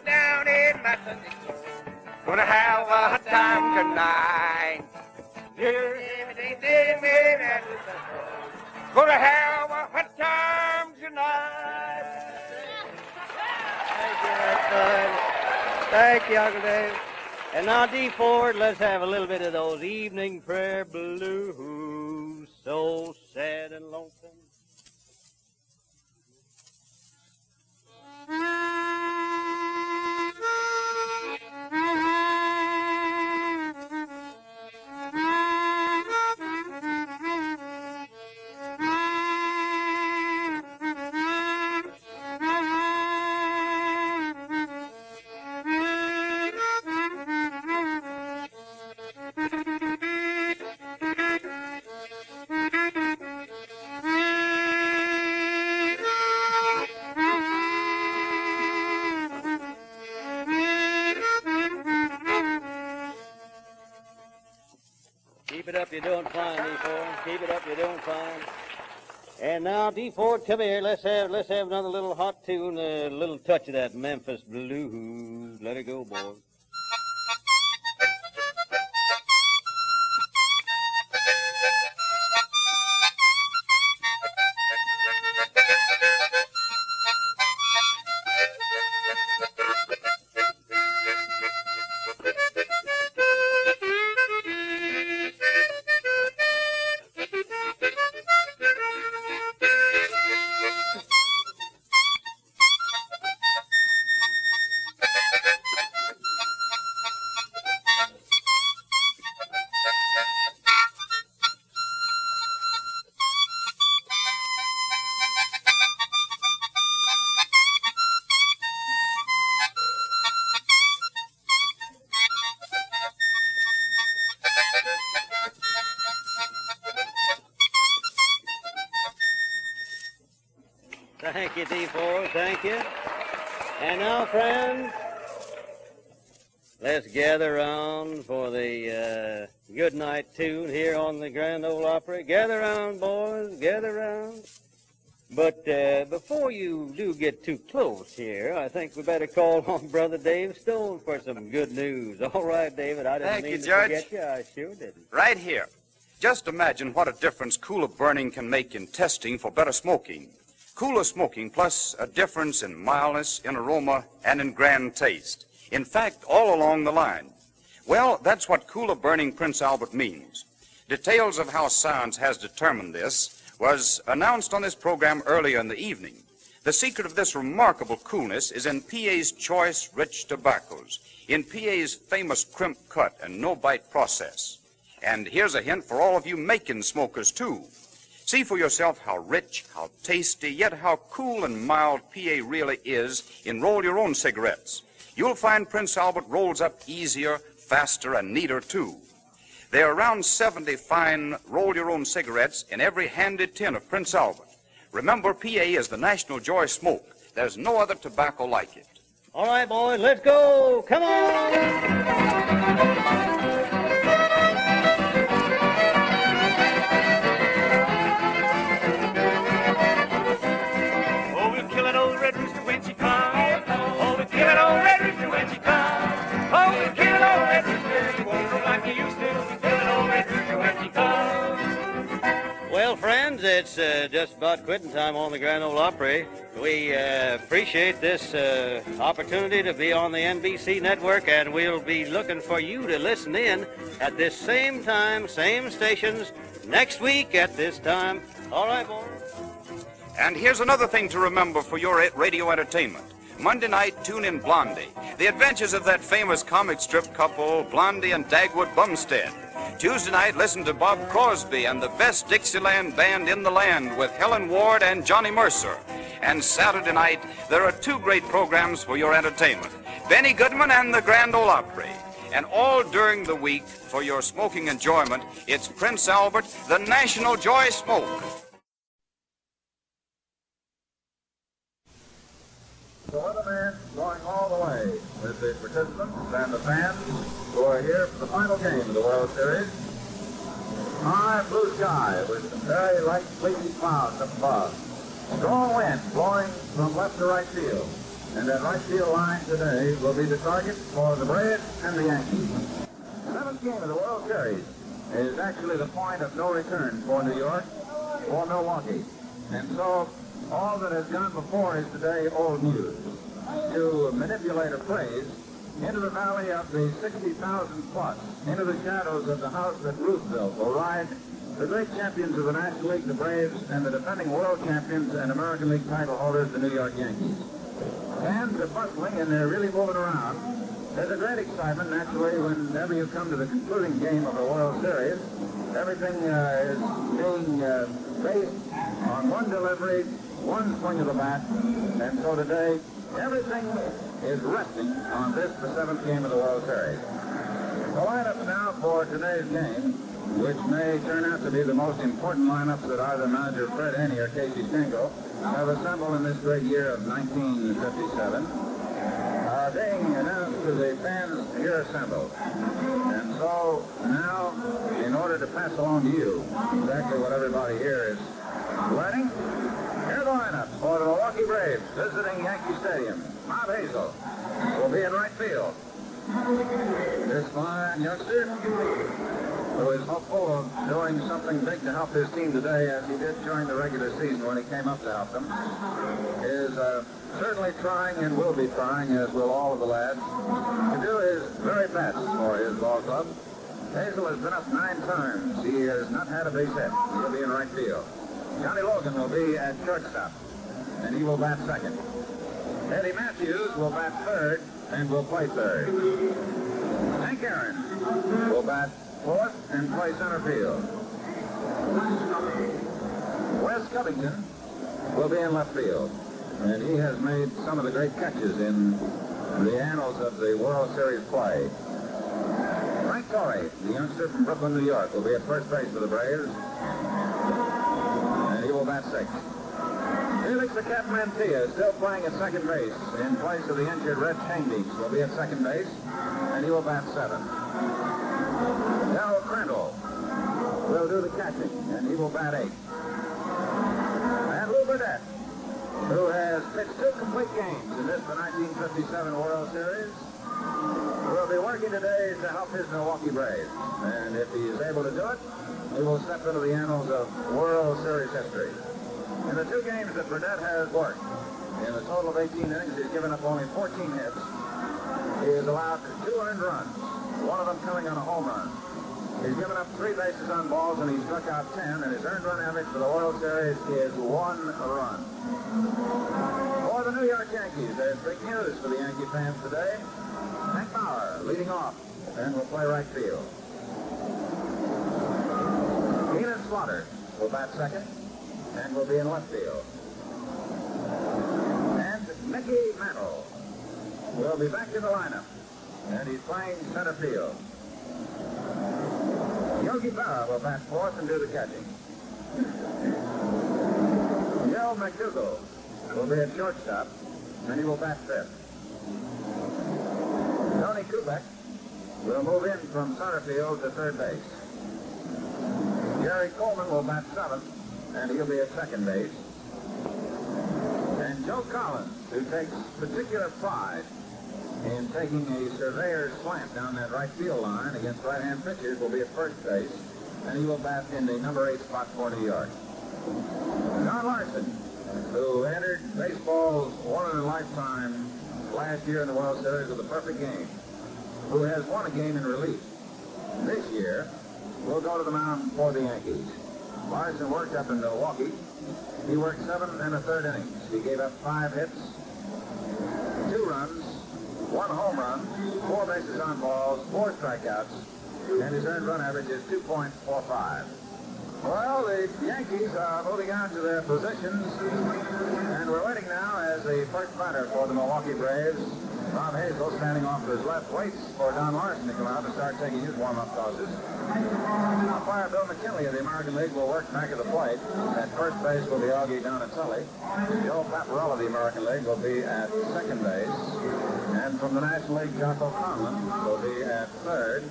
Down in my Sunday clothes. gonna have a time tonight. Yeah. Gonna have a hot time tonight. Thank you, that's fine. Thank you, Uncle Dave. And now, D. Ford, let's have a little bit of those evening prayer blues. So sad and lonesome. Keep it up, you're doing fine, D. Ford. Keep it up, you're doing fine. And now, D. Ford, come here. Let's have another little hot tune, a little touch of that Memphis blues. Let it go, boys. Thank you, D4. Thank you. And now, friends, let's gather round for the good night tune here on the Grand Ole Opry. Gather round, boys. Gather round. But before you do get too close here, I think we better call on Brother Dave Stone for some good news. All right, David. I didn't Thank mean you, to Judge. forget you. I sure didn't. Right here. Just imagine what a difference cooler burning can make in testing for better smoking. Cooler smoking plus a difference in mildness, in aroma, and in grand taste. In fact, all along the line. Well, that's what cooler burning Prince Albert means. Details of how science has determined this was announced on this program earlier in the evening. The secret of this remarkable coolness is in PA's choice rich tobaccos, in PA's famous crimp cut and no-bite process. And here's a hint for all of you Macon smokers, too. See for yourself how rich, how tasty, yet how cool and mild PA really is in roll-your-own cigarettes. You'll find Prince Albert rolls up easier, faster, and neater, too. There are around 70 fine roll-your-own cigarettes in every handy tin of Prince Albert. Remember, PA is the national joy smoke. There's no other tobacco like it. All right, boys, let's go. Come on. Well, friends, it's just about quitting time on the Grand Ole Opry. We appreciate this opportunity to be on the NBC network, and we'll be looking for you to listen in at this same time, same stations, next week at this time. All right, boys. And here's another thing to remember for your radio entertainment. Monday night, tune in Blondie, the adventures of that famous comic strip couple, Blondie and Dagwood Bumstead. Tuesday night, listen to Bob Crosby and the best Dixieland band in the land with Helen Ward and Johnny Mercer. And Saturday night, there are two great programs for your entertainment, Benny Goodman and the Grand Ole Opry. And all during the week, for your smoking enjoyment, it's Prince Albert, the National Joy Smoke. the weatherman going all the way with the participants and the fans who are here for the final game of the World Series. High blue sky with very light fleecy clouds up above. Strong wind blowing from left to right field. And that right field line today will be the target for the Braves and the Yankees. The seventh game of the World Series is actually the point of no return for New York or Milwaukee. And so all that has gone before is today old news. To manipulate a phrase, into the valley of the 60,000 plus, into the shadows of the house that Ruth built, will ride the great champions of the National League, the Braves, and the defending world champions and American League title holders, the New York Yankees. Fans are bustling and they're really moving around. There's a great excitement, naturally, whenever you come to the concluding game of the World Series. Everything is being based on one delivery, one swing of the bat, and so today everything is resting on this, the seventh game of the World Series. The lineup now for today's game, which may turn out to be the most important lineups that either manager Fred Haney or Casey Stengel have assembled in this great year of 1957, are being announced to the fans here assembled. And so now, in order to pass along to you exactly what everybody here is learning, here's the lineup for the Milwaukee Braves visiting Yankee Stadium. Bob Hazel will be in right field. This fine youngster, who is hopeful of doing something big to help his team today, as he did during the regular season when he came up to help them, is certainly trying and will be trying, as will all of the lads, to do his very best for his ball club. Hazel has been up 9 times. He has not had a base hit. He'll be in right field. Johnny Logan will be at shortstop, and he will bat second. Eddie Matthews will bat third and will play third. Hank Aaron will bat fourth and play center field. Wes Covington will be in left field, and he has made some of the great catches in the annals of the World Series play. Frank Torrey, the youngster from Brooklyn, New York, will be at first base for the Braves, and he will bat sixth. Felix the Cat Mantilla is still playing at second base in place of the injured Red Chambers, will be at second base, and he will bat seventh. Darrell Crandall will do the catching, and he will bat eighth. And Lou Burdett, who has pitched 2 complete games in this, the 1957 World Series, will be working today to help his Milwaukee Braves. And if he is able to do it, he will step into the annals of World Series history. In the 2 games that Burdett has worked, in a total of 18 innings, he's given up only 14 hits. He has allowed 2 earned runs, one of them coming on a home run. He's given up 3 bases on balls, and he struck out 10, and his earned run average for the World Series is 1 run. For the New York Yankees, there's big news for the Yankee fans today. Hank Bauer leading off and will play right field. Keenan Slaughter will bat second and will be in left field. And Mickey Mantle will be back in the lineup, and he's playing center field. Yogi Berra will bat fourth and do the catching. Gerald McDougall will be at shortstop, and he will bat fifth. Tony Kubek will move in from center field to third base. Gary Coleman will bat seventh, and he'll be at second base. And Joe Collins, who takes particular pride in taking a surveyor's slant down that right field line against right-hand pitchers, will be at first base, and he will bat in the number 8 spot for New York. John Larson, who entered baseball's one-in-a-lifetime last year in the World Series with a perfect game, who has won a game in relief this year, will go to the mound for the Yankees. Larson worked up in Milwaukee. He worked 7 1/3 innings. He gave up 5 hits, 2 runs, 1 home run, 4 bases on balls, 4 strikeouts, and his earned run average is 2.45. Well, the Yankees are moving on to their positions, and we're waiting now as the first batter for the Milwaukee Braves Bob Hazel standing off to his left waits for Don Larson to come out and start taking his warm-up tosses. Umpire Bill McKinley of the American League will work back at the plate. At first base will be Augie Donatelli. Joe Paparella of the American League will be at second base. And from the National League, Jocko Conlon will be at third.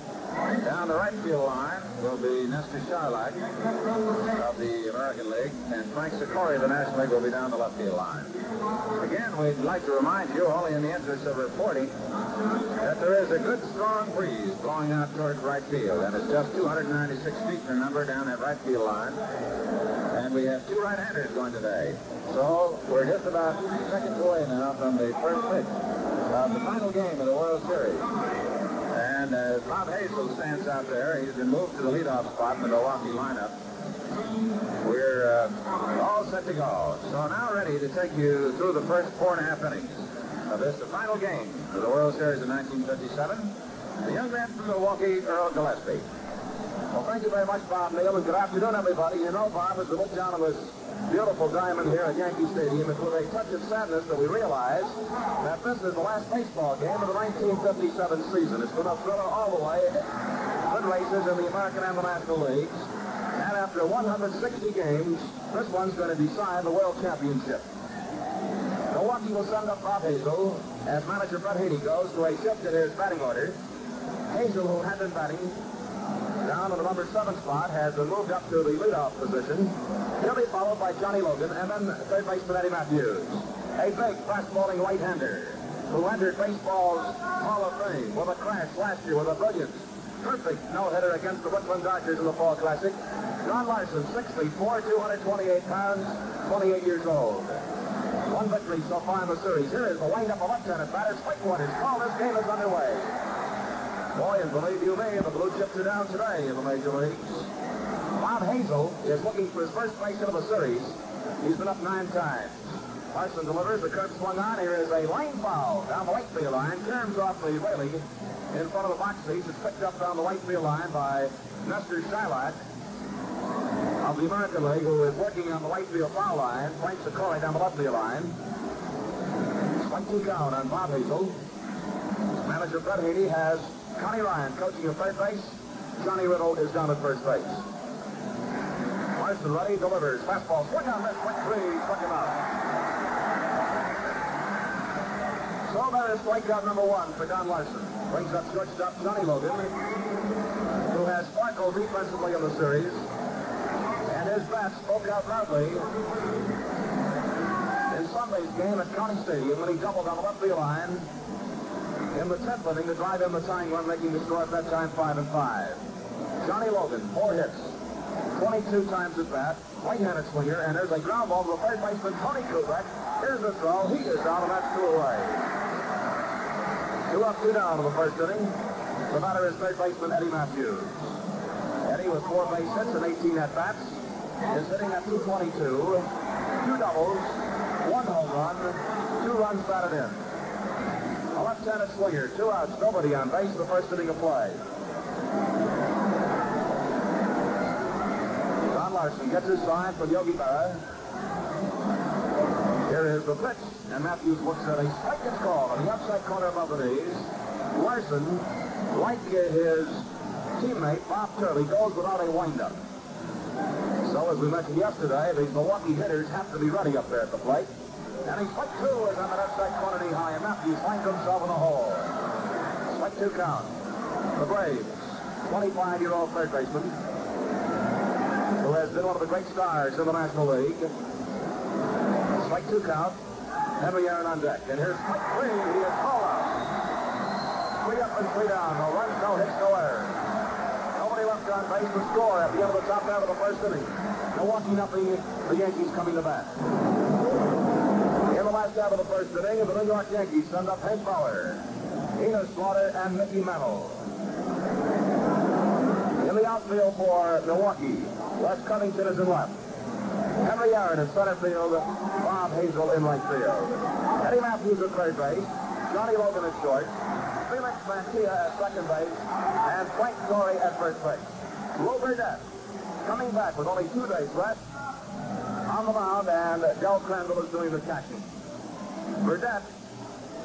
Down the right field line will be Nestor Charlock of the American League, and Frank Sikori of the National League will be down the left field line. Again, we'd like to remind you, only in the interest of reporting, that there is a good strong breeze blowing out towards right field, and it's just 296 feet, remember, down that right field line. And we have two right-handers going today. So we're just about seconds away now from the first pitch of the final game of the World Series. And as Bob Hazel stands out there, he's been moved to the leadoff spot in the Milwaukee lineup. We're all set to go. So now ready to take you through the first 4.5 innings of this, the final game of the World Series of 1957. The young man from Milwaukee, Earl Gillespie. Well, thank you very much, Bob Neal, and good afternoon, everybody. You know, Bob, as we look down on this beautiful diamond here at Yankee Stadium, it's with a touch of sadness that we realize that this is the last baseball game of the 1957 season. It's been a thriller all the way. Good races in the American and the National Leagues. And after 160 games, this one's going to decide the World Championship. Milwaukee will send up Bob Hazel as manager Fred Haney goes to a shift in his batting order. Hazel, who had been batting down in the number 7 spot, has been moved up to the leadoff position. He'll be followed by Johnny Logan and then third baseman Eddie Matthews. A big fast-bowling right-hander who entered baseball's Hall of Fame with a crash last year with a brilliant, perfect no-hitter against the Brooklyn Dodgers in the Fall Classic. Don Larson, 6 feet 4, 228 pounds, 28 years old. One victory so far in the series. Here is the wind-up of left-handed batter. Strike one is called. This game is underway. Boy, and believe you me, the Blue Chips are down today in the Major Leagues. Bob Hazel is looking for his first base hit of the series. He's been up 9 times. Larson delivers, the curve swung on. Here is a line foul down the right field line. Turns off the railing in front of the box seats. It's picked up down the right field line by Nestor Charlock of the American League, who is working on the right field foul line. Frank Sikori down the left field line. Strike 2 count on Bob Hazel. Manager Fred Haney has Connie Ryan coaching at third base. Johnny Riddle is down at first base. Larson ready, delivers. Fastball, swing on this, quick 3, struck him out. So there is strikeout number 1 for Don Larson. Brings up shortstop Johnny Logan, who has sparkled defensively in the series. And his bat spoke out loudly in Sunday's game at County Stadium when he doubled on the left field line in the 10th inning to drive in the tying run, making the score at that time 5-5. Johnny Logan, 4 hits, 22 times at bat, right-handed swinger, and there's a ground ball to the third baseman, Tony Kubek. Here's the throw. He is out, and that's 2 away. 2 up, 2 down in the first inning. The batter is third baseman Eddie Matthews. Eddie with 4 base hits and 18 at-bats is hitting at 222. 2 doubles, 1 home run, 2 runs batted in. A left-handed swinger, 2 outs, nobody on base, the first inning of play. Don Larson gets his sign from Yogi Berra. Here is the pitch, and Matthews looks at a strike is called on the outside corner above the knees. Larson, like his teammate Bob Turley, goes without a windup. So as we mentioned yesterday, the Milwaukee hitters have to be ready up there at the plate. And he strike 2 is on the outside corner knee high, and Matthews finds himself in a hole. Strike 2 count. The Braves, 25-year-old third baseman, who has been one of the great stars in the National League. Strike 2 count. Henry Aaron on deck. And here's strike 3. He is called out. 3 up and 3 down. No runs, no hits, no errors. Nobody left on base to score at the end of the top half of the first inning. Milwaukee nothing. The Yankees coming to bat. In the last half of the first inning, the New York Yankees send up Hank Bauer, Enos Slaughter, and Mickey Mantle. In the outfield for Milwaukee, Les Covington is in left. Henry Aaron in center field, Bob Hazel in right field. Eddie Matthews at third base, Johnny Logan at short, Felix Mantilla at second base, and Frank Torrey at first base. Lou Burdett coming back with only 2 days left on the mound, and Del Crandall is doing the catching. Burdett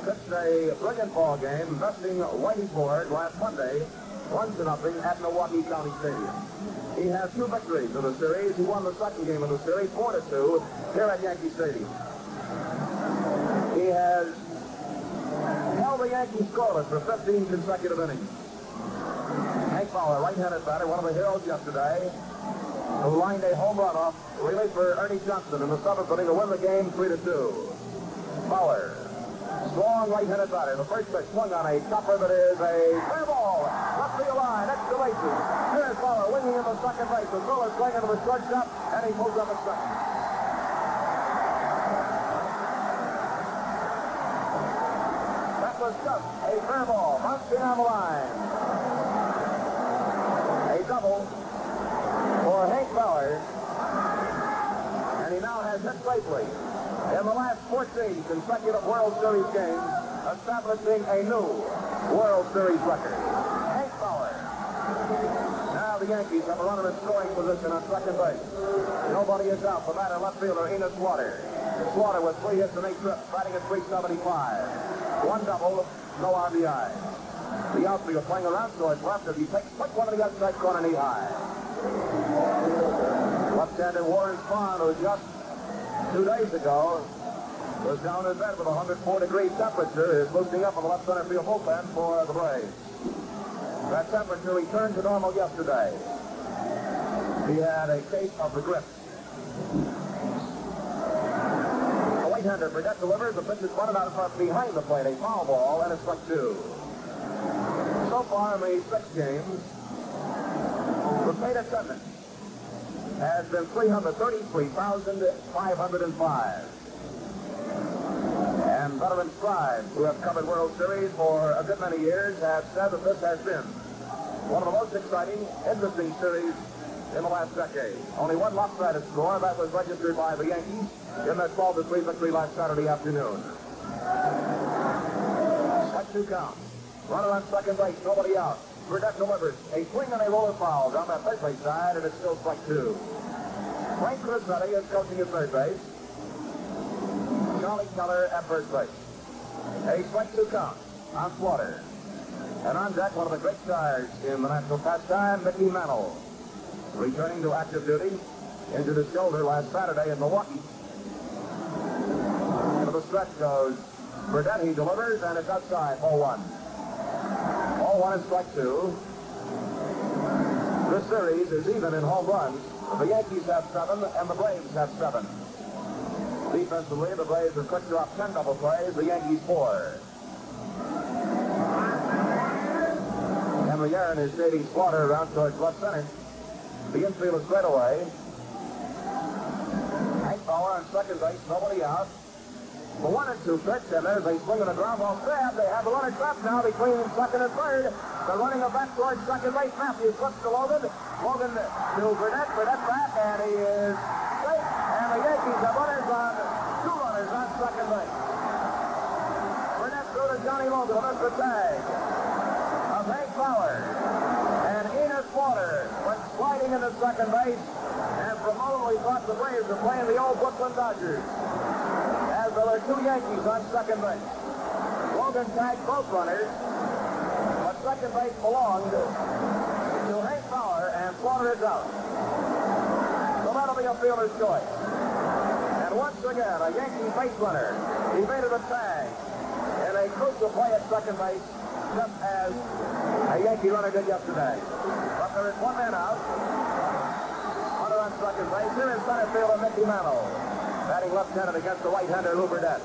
pitched a brilliant ball game, besting Whitey Ford last Monday, 1-0 at Milwaukee County Stadium. He has 2 victories in the series. He won the second game of the series, 4-2, here at Yankee Stadium. He has held the Yankees scoreless for 15 consecutive innings. Hank Fowler, right-handed batter, one of the heroes yesterday, who lined a home run off relief for Ernie Johnson in the 7th inning to win the game 3-2. Fowler, strong right-handed batter. The first pitch swung on a chopper that is a fair ball. Left field line, extra bases. Here's Fowler winging in the second base. The thrower swing into the shortstop, and he moves up at second. That was just a fair ball, bouncing on the line. A double for Hank Fowler, and he now has hit safely in the last 14 consecutive World Series games, establishing a new World Series record. Hank Fowler. Now the Yankees have a runner in scoring position on second base. Nobody is out. The batter, left fielder, Enos Slaughter. Slaughter with 3 hits and 8 trips, batting at .375. 1 double, no RBI. The outfielder playing around to his left as he takes quick one to the outside corner knee high. Left-hander Warren Spahn, who just 2 days ago was down in bed with a 104-degree temperature, is boosting up on the left center field bullpen for the Braves. That temperature returned to normal yesterday. He had a case of the grip. The right-hander Burdett delivers. The pitch is bunted out in front behind the plate. A foul ball, and it's strike 2. So far in the 6 games, the plate attendance has been 333,505. And veteran scribes who have covered World Series for a good many years have said that this has been one of the most exciting, interesting series in the last decade. Only one lopsided score, that was registered by the Yankees in their 12-3 victory last Saturday afternoon. Strike 2 count. Runner on second base, nobody out. Burdett delivers a swing and a roller foul down that third base side, and it's still strike 2. Frank Crissetti is coaching at third base. Charlie Keller at first base. A strike 2 count on Slaughter. And on deck, one of the great stars in the national pastime, Mickey Mantle, returning to active duty, injured his shoulder last Saturday in Milwaukee. Into the stretch goes Burdett. He delivers, and it's outside, ball 1. Ball 1 is strike 2. This series is even in home runs. The Yankees have 7, and the Braves have 7. Defensively, the Braves have quick dropped 10 double plays, the Yankees 4. Henry Aaron is shading Slaughter around towards left center. The infield is straight away. Hank Fowler on second base, nobody out. The 1-2 pitch, and there's a swing and a ground ball grab. They have the runner trapped now between second and third. They're running a back towards second base. Matthews flips to Logan. Logan to Burdett. Burdett back, and he is safe. And the Yankees have two runners on second base. Burdett threw to Johnny Logan. That's the tag of Hank Fowler. And Enos Slaughter went sliding into second base. And for a moment, we thought the Braves were playing the old Brooklyn Dodgers. As there are 2 Yankees on second base. Logan tagged both runners, but second base belonged to Hank Fowler, and Slaughter is out. So that'll be a fielder's choice. And once again, a Yankee base runner evaded a tag in a crucial play at second base, just as a Yankee runner did yesterday. But there is 1 man out. Runner on second base. Here is center fielder Mickey Mantle, batting left-handed against the right-hander Lou Burdett.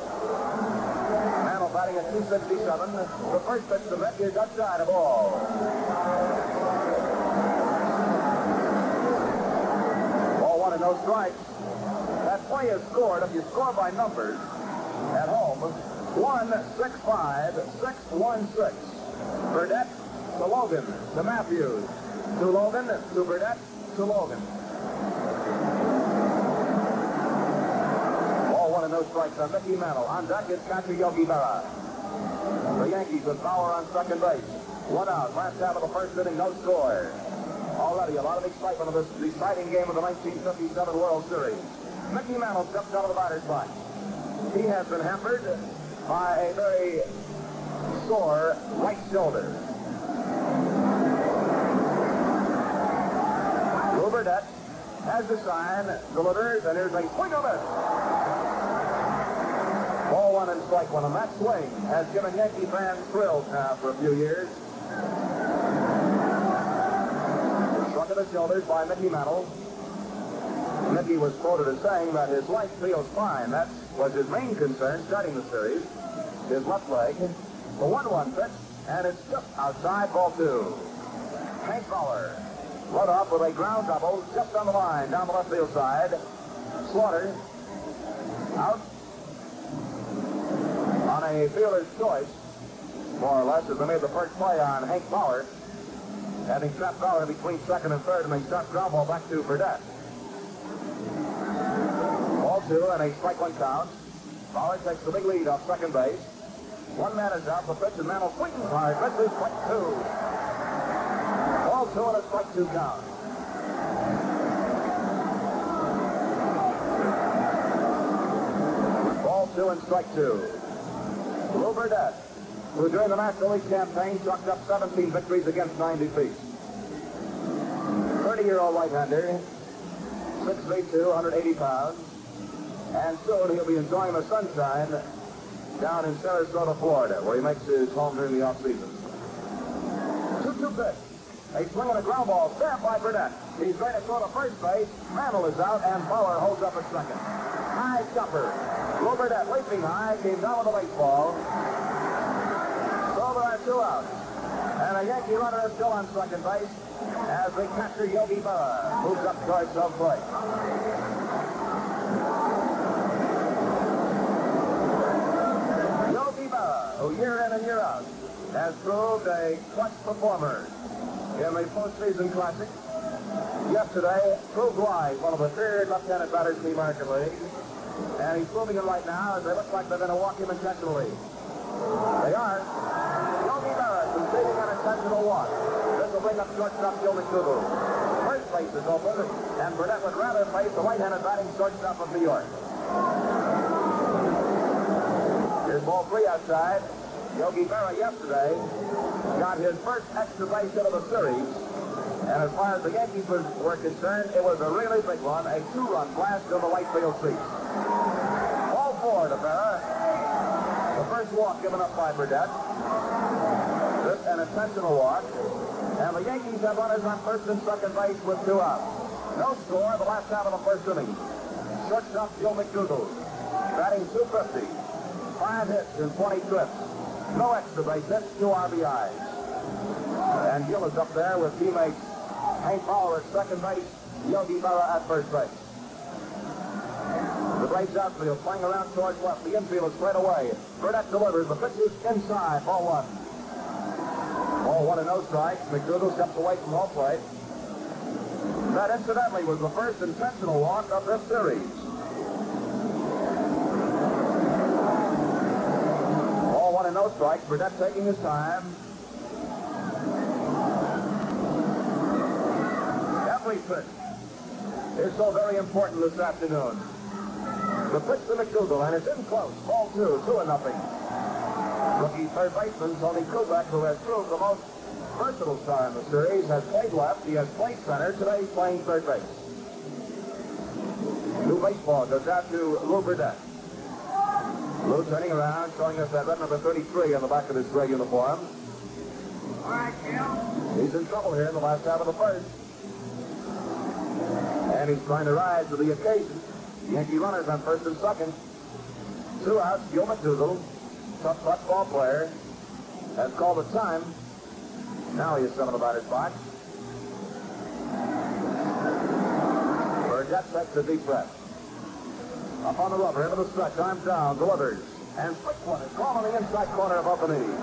Mantle batting at .267. The first pitch to Mickey is outside, a ball. Ball 1 and no strikes. That play is scored, if you score by numbers at home, 1-6-5-6-1-6. Burdett to Logan to Matthews. To Logan to Burdett to Logan. And no strikes on Mickey Mantle. On deck is catcher Yogi Berra. The Yankees with Fowler on second base. 1 out. Last half of the first inning, no score. Already a lot of excitement of this deciding game of the 1957 World Series. Mickey Mantle steps out of the batter's box. He has been hampered by a very sore right shoulder. Lou Burdette has the sign, delivers, and here's a swing of it. Ball one and strike one, and that swing has given Yankee fans thrills now for a few years. Shrug of the shoulders by Mickey Mantle. Mickey was quoted as saying that his leg feels fine. That was his main concern starting the series. His left leg. The 1-1 pitch, and it's just outside, ball two. Hank Fowler led off with a ground double just on the line down the left field side. Slaughter out on a fielder's choice, more or less, as they made the first play on Hank Fowler, having trapped Fowler between second and third, and they start ground ball back to Burdette. Ball two and a strike one count. Fowler takes the big lead off second base. One man is out, the pitch, and Mantle swings hard. This is strike two. Ball two and a strike two count. Ball two and strike two. Lou Burdette, who during the National League campaign chalked up 17 victories against 9 defeats. 30-year-old right-hander, 6'2", 180 pounds, and soon he'll be enjoying the sunshine down in Sarasota, Florida, where he makes his home during the off-season. 2-2 pitch. A swing and a ground ball, stabbed by Burdette. He's going to throw to first base. Mantle is out, and Fowler holds up at second. High jumper. Lou Burdette leaping high, came down with the baseball. So there are two outs. And a Yankee runner is still on second base as the catcher Yogi Berra moves up towards home plate. Yogi Berra, who year in and year out has proved a clutch performer in the postseason classic. Yesterday proved why one of the third left-handed batters in the American League. And he's proving it right now as they look like they're going to walk him intentionally. They are. Yogi Berra conceding an intentional walk. This will bring up shortstop Joe McDougal. First base is open, and Burdette would rather face the right-handed batting shortstop of New York. Here's ball three outside. Yogi Berra yesterday got his first extra base hit of the series. And as far as the Yankees were concerned, it was a really big one, a two-run blast to the right field seat. Ball four to Berra. The first walk given up by Burdette. This an intentional walk. And the Yankees have runners on first and second base with two outs. No score the last half of the first inning. Shortstop Joe McDougal batting .250. 5 hits in 20 trips. No extra base hits, 2 RBIs. And Gill is up there with teammates Hank Fowler at second base, Yogi Berra at first base. The Braves outfield playing around towards left. The infield is straight away. Burdette delivers. The pitch is inside. Ball one. Ball one and no strikes. McDougal steps away from home plate. That incidentally was the first intentional walk of this series. Ball one and no strikes. Burdette taking his time. Every pitch is so very important this afternoon. The pitch to McDougal, and it's in close. Ball two, 2-0. Rookie third baseman Tony Kubek, who has proved the most versatile star in the series, has played left. He has played center. Today he's playing third base. New baseball goes out to Lou Burdette. Lou turning around, showing us that red number 33 on the back of his gray uniform. All right, Gil. He's in trouble here in the last half of the first. And he's trying to rise to the occasion. Yankee runners on first and second. 2 outs. Joe McDougal, tough clutch ball player, has called the time. Now he is some of the batter's box. Burdette takes a deep breath. Up on the rubber, into the stretch, arms down, delivers. And quick one is called on the inside corner above the knees.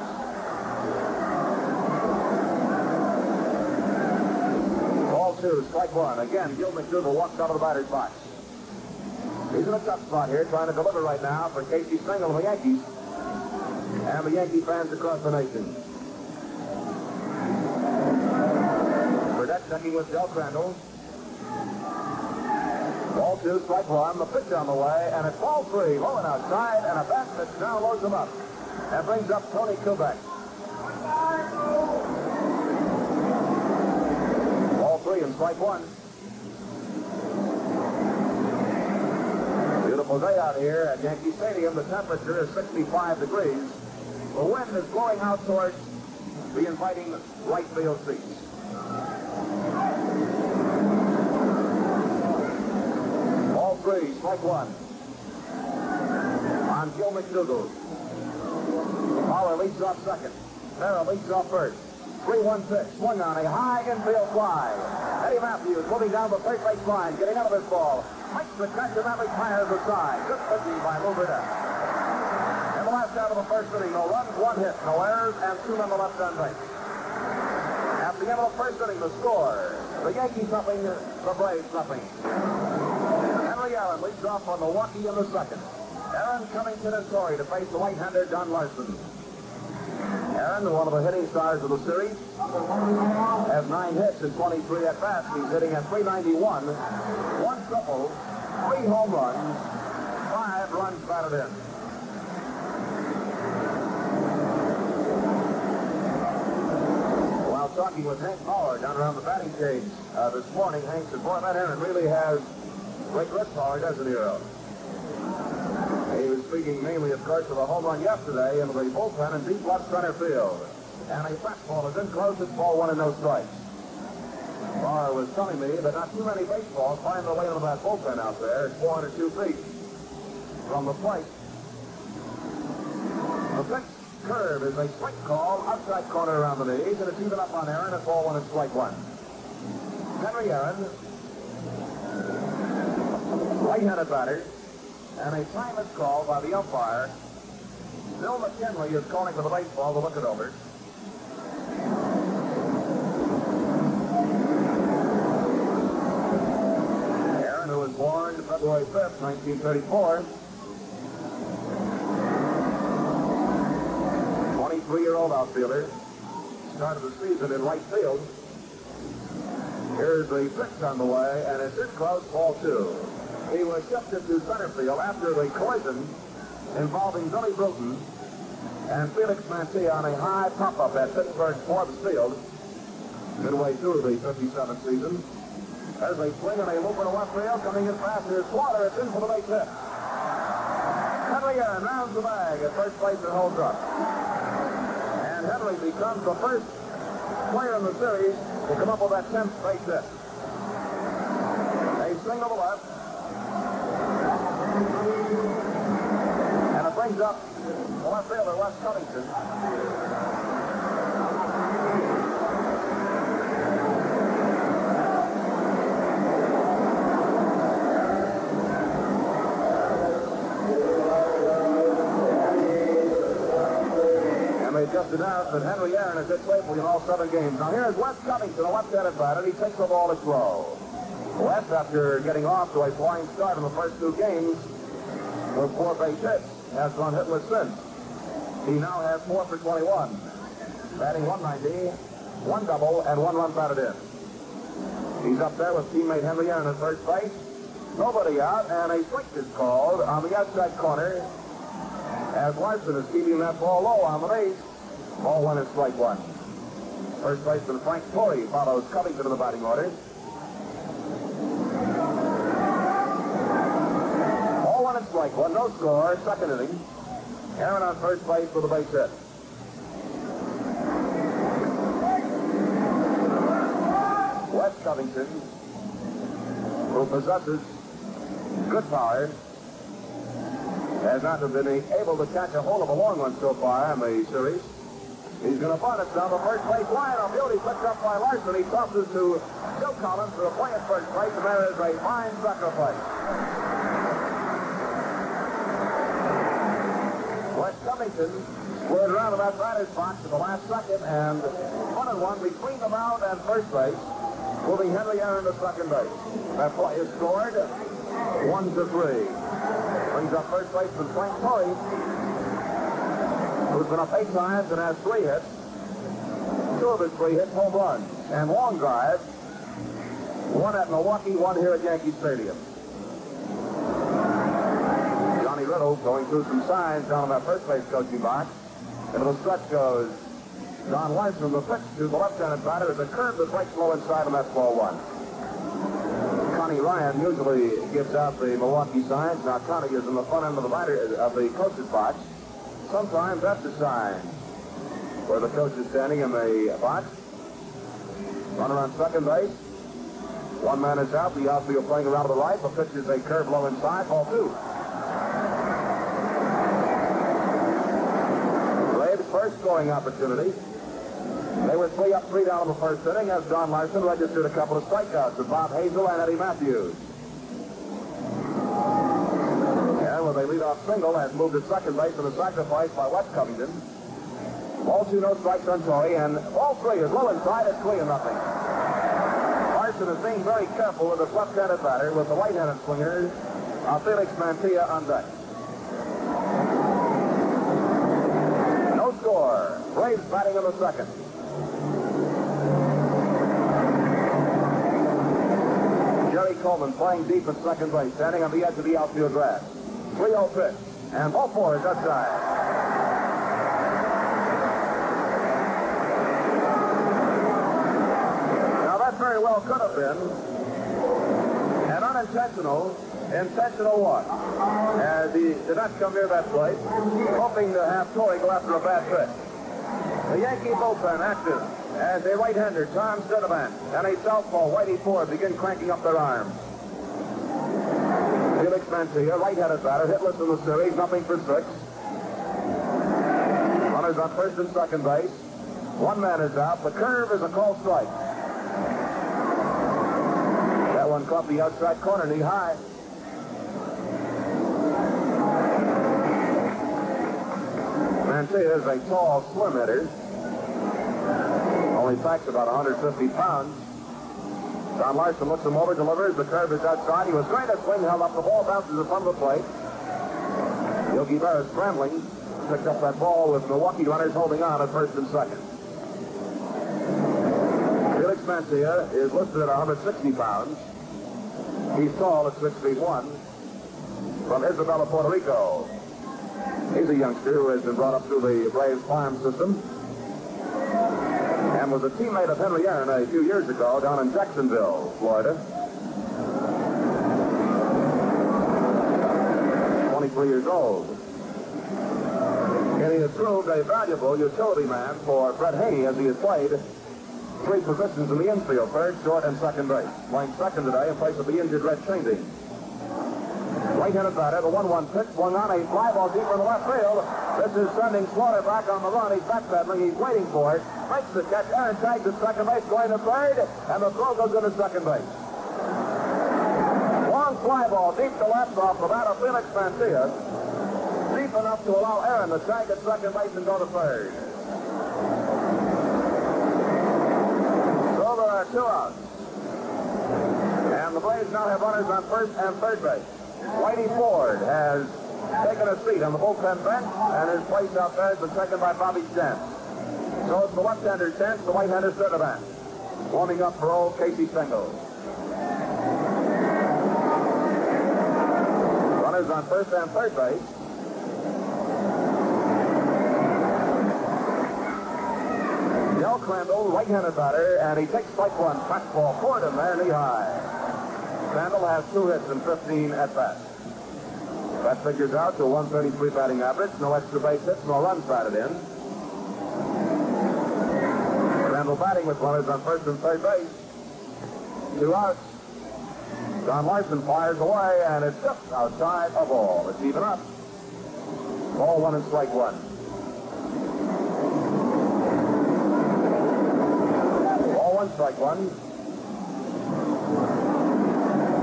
Ball two, strike one. Again, Gil McDougal walks out of the batter's box. He's in a tough spot here, trying to deliver right now for Casey Stengel of the Yankees and the Yankee fans across the nation. Burdette checking with Del Crandall. Ball 2, strike one. The pitch on the way, and it's ball 3, low and outside, and a bat that now loads him up. That brings up Tony Kubek. Ball 3 and strike one. Beautiful day out here at Yankee Stadium. The temperature is 65 degrees. The wind is blowing out towards the inviting right field seats. Ball 3, strike one. On Gil McDougall. Fowler leads off second. Farrell leads off first. 3-1 pitch. Swung on a high infield fly. Eddie Matthews moving down the third base line, getting out of his ball. Makes the catch and that retires the side. Good pitching by Lou Burdett. In the last out of the first inning, no runs, 1 hit, no errors, and 2 men left on base. At the end of the first inning, the score: the Yankees nothing, the Braves nothing. Henry Aaron leads off on Milwaukee in the second. Aaron, Covington, and Torrey to face the right-hander Don Larson. Aaron, one of the hitting stars of the series, has 9 hits in 23 at-bats. He's hitting at .391, 1 triple, 3 home runs, 5 runs batted in. While talking with Hank Bauer down around the batting cage this morning, Hank said, boy, that Aaron really has great wrist power, doesn't he, Earl? He was speaking mainly, of course, of a home run yesterday into the bullpen in deep left center field. And a fastball is in close. It's ball 1 and no strikes. Bauer was telling me that not too many baseballs find their way into that bullpen out there. It's 402 feet from the plate. The pitch curve is a strike call, outside corner around the knees, and it's even up on Aaron at ball 1 and strike 1. Henry Aaron, right-handed batter. And a time is called by the umpire. Bill McKinley is calling for the baseball to look it over. Aaron, who was born February 5th, 1934. 23-year-old outfielder. Started the season in right field. Here's the pitch on the way, and it's in close, ball 2. He was shifted to center field after the collision involving Billy Bruton and Felix Mantilla on a high pop-up at Pittsburgh's Forbes Field midway through the 57th season. There's a swing and a loop in the left field. Coming in fast is Slaughter. It's in for the base hit. Henry Aaron rounds the bag at first base and holds up. And Henry becomes the first player in the series to come up with that 10th base hit. A single to left. And it brings up the left fielder, Wes Covington. And they just announced that Henry Aaron has hit safely in all 7 games. Now here's Wes Covington, a left-handed batter. He takes the ball to throw. Wes, after getting off to a flying start in the first 2 games with 4 base hits, has gone hitless since. He now has 4 for 21, batting .190, 1 double, and 1 run batted in. He's up there with teammate Henry Aaron at first base. Nobody out, and a strike is called on the outside corner as Larson is keeping that ball low on the base. Ball 1 and strike 1. First baseman Frank Torrey follows Covington in the batting order. Ball 1 and strike 1, no score, second inning. Aaron on first base with a base hit. Wes Covington, who possesses good power, has not been able to catch a hold of a long one so far in the series. He's going to bunt it down the first base line. A beauty picked up by Larson. He tosses to Joe Collins for a play at first base, and there is a fine sacrifice. Wes Covington squared around to that batter's box at the last second and bunted one between the mound and first base, moving Henry Aaron to second base. That play is scored 1-3. Brings up first baseman Frank Torrey, who's been up 8 times and has 3 hits. 2 of his 3 hits home runs and long drives. 1 at Milwaukee, 1 here at Yankee Stadium. Connie Riddle going through some signs down in that first base coaching box. Into the stretch goes Don Larson. The pitch to the left-handed batter is a curve that breaks low inside, and that's ball one. Connie Ryan usually gives out the Milwaukee signs. Now Connie is in the front end of the coach's box. Sometimes that's the sign where the coach is standing in the box. Runner on second base. One man is out. The outfield playing around to the right. The pitch is a curve low inside. Ball two. Braves' first scoring opportunity. They were 3 up, 3 down in the first inning as Don Larson registered a couple of strikeouts with Bob Hazel and Eddie Matthews. And with a leadoff single has moved to second base in a sacrifice by Wes Covington. Ball two, no strikes on Torrey, and ball three is low inside. It's 3-0. Larson is being very careful with his left-handed batter with the right-handed swinger, Felix Mantilla on deck. No score. Braves batting in the second. Jerry Coleman playing deep at second base, standing on the edge of the outfield grass. 3-0 pitch, and ball four is outside. Now that very well could have been an intentional walk, as he did not come near that plate, hoping to have Torrey go after a bad pitch. The Yankee bullpen active as a right-hander, Tom Sturdivant, and a southpaw, Whitey Ford, begin cranking up their arms. Felix Mantilla, right-handed batter, hitless in the series, nothing for 6. Runners on first and second base. One man is out. The curve is a called strike. That one caught the outside corner, knee high. Mantilla is a tall, slim hitter. Only packs about 150 pounds. Don Larson looks him over, delivers. The curve is outside. He was going to swing, held up the ball, bounces in front of the plate. Yogi Berra scrambling, picked up that ball with Milwaukee runners holding on at first and second. Felix Mantilla is listed at 160 pounds. He's tall at 6'1", from Isabela, Puerto Rico. He's a youngster who has been brought up through the Braves farm system and was a teammate of Henry Aaron a few years ago down in Jacksonville, Florida. 23 years old. And he has proved a valuable utility man for Fred Haney as he has played 3 positions in the infield, third, short, and second base. Playing second today in place of the injured Red Cheney. Right-handed batter, the 1-1 pitch, swung on a fly ball deep in the left field. This is sending Slaughter back on the run. He's backpedaling. He's waiting for it. Makes the catch. Aaron tags at second base, going to third, and the throw goes into second base. Long fly ball deep to left off the bat of Felix Mantilla. Deep enough to allow Aaron to tag at second base and go to third. So there are 2 outs. And the Braves now have runners on first and third base. Whitey Ford has taken a seat on the bullpen bench and is placed out there as the second by Bobby Stent. So it's the left-hander Stent, the right-hander Sturdivant. Warming up for old Casey Stengel. Runners on first and third base. Del Crandall, right-handed batter, and he takes strike one. Fastball forward him there, knee high. Crandall has 2 hits and 15 at-bats. That figures out to a 133 batting average. No extra base hits, no runs batted in. Crandall batting with runners on first and third base. 2 outs. Don Larson fires away, and it's just outside of ball. It's even up. Ball 1 and strike 1. Ball 1, strike 1.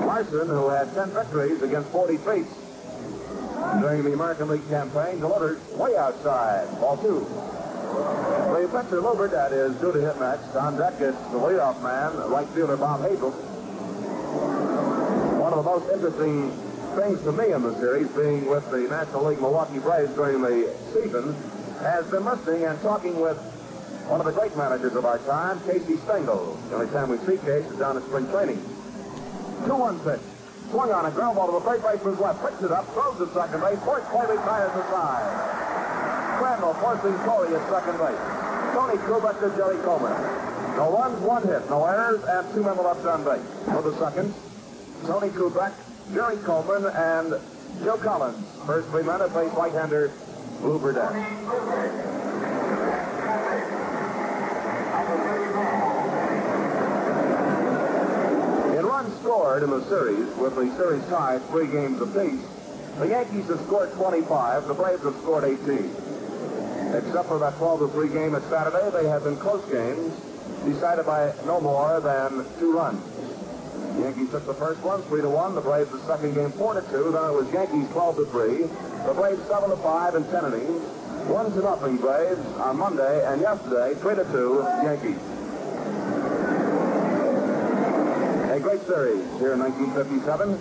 Larson, who had 10 victories against 40 defeats during the American League campaign, delivered way outside. Ball 2. The pitcher Lubert, that is due to hit next. On deck, it's the leadoff man, right fielder Bob Hazel. One of the most interesting things to me in the series, being with the National League Milwaukee Braves during the season, has been listening and talking with one of the great managers of our time, Casey Stengel. The only time we see Case is down at spring training. 2-1 pitch. Swung on a ground ball to the third baseman's left. Picks it up, throws to second base. Force play retires the side. Crandall forcing Corey at second base. Tony Kubek to Jerry Coleman. No runs, 1 hit, no errors, and 2 men left on base. For the second, Tony Kubek, Jerry Coleman, and Joe Collins. First 3 men at base, right-hander Lou Burdett. In runs scored in the series, with the series tied 3 games apiece, the Yankees have scored 25, the Braves have scored 18. Except for that 12-3 game at Saturday, they have been close games, decided by no more than 2 runs. The Yankees took the first one, 3-1. The Braves the second game, 4-2. Then it was Yankees 12-3. The Braves 7-5 in 10 innings. 1-0 Braves on Monday, and yesterday 3-2 Yankees. A great series here in 1957.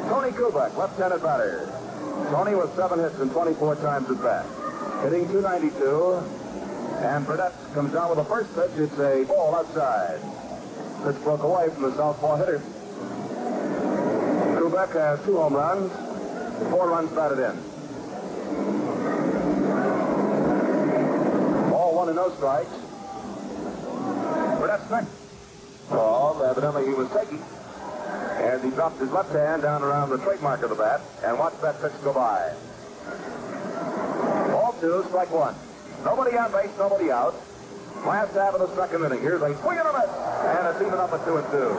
Tony Kubek, left-handed batter. Tony with 7 hits and 24 times at bat, hitting .292. And Burdett comes down with the first pitch. It's a ball outside. Pitch broke away from the southpaw hitter. Kubek has 2 home runs, 4 runs batted in. Ball 1 and no strikes. Burdett's next ball, evidently he was taking, as he dropped his left hand down around the trademark of the bat and watched that pitch go by. Ball 2, strike 1. Nobody on base, nobody out. Last half of the second inning. Here's a swing and a miss. And it's even up at 2-2.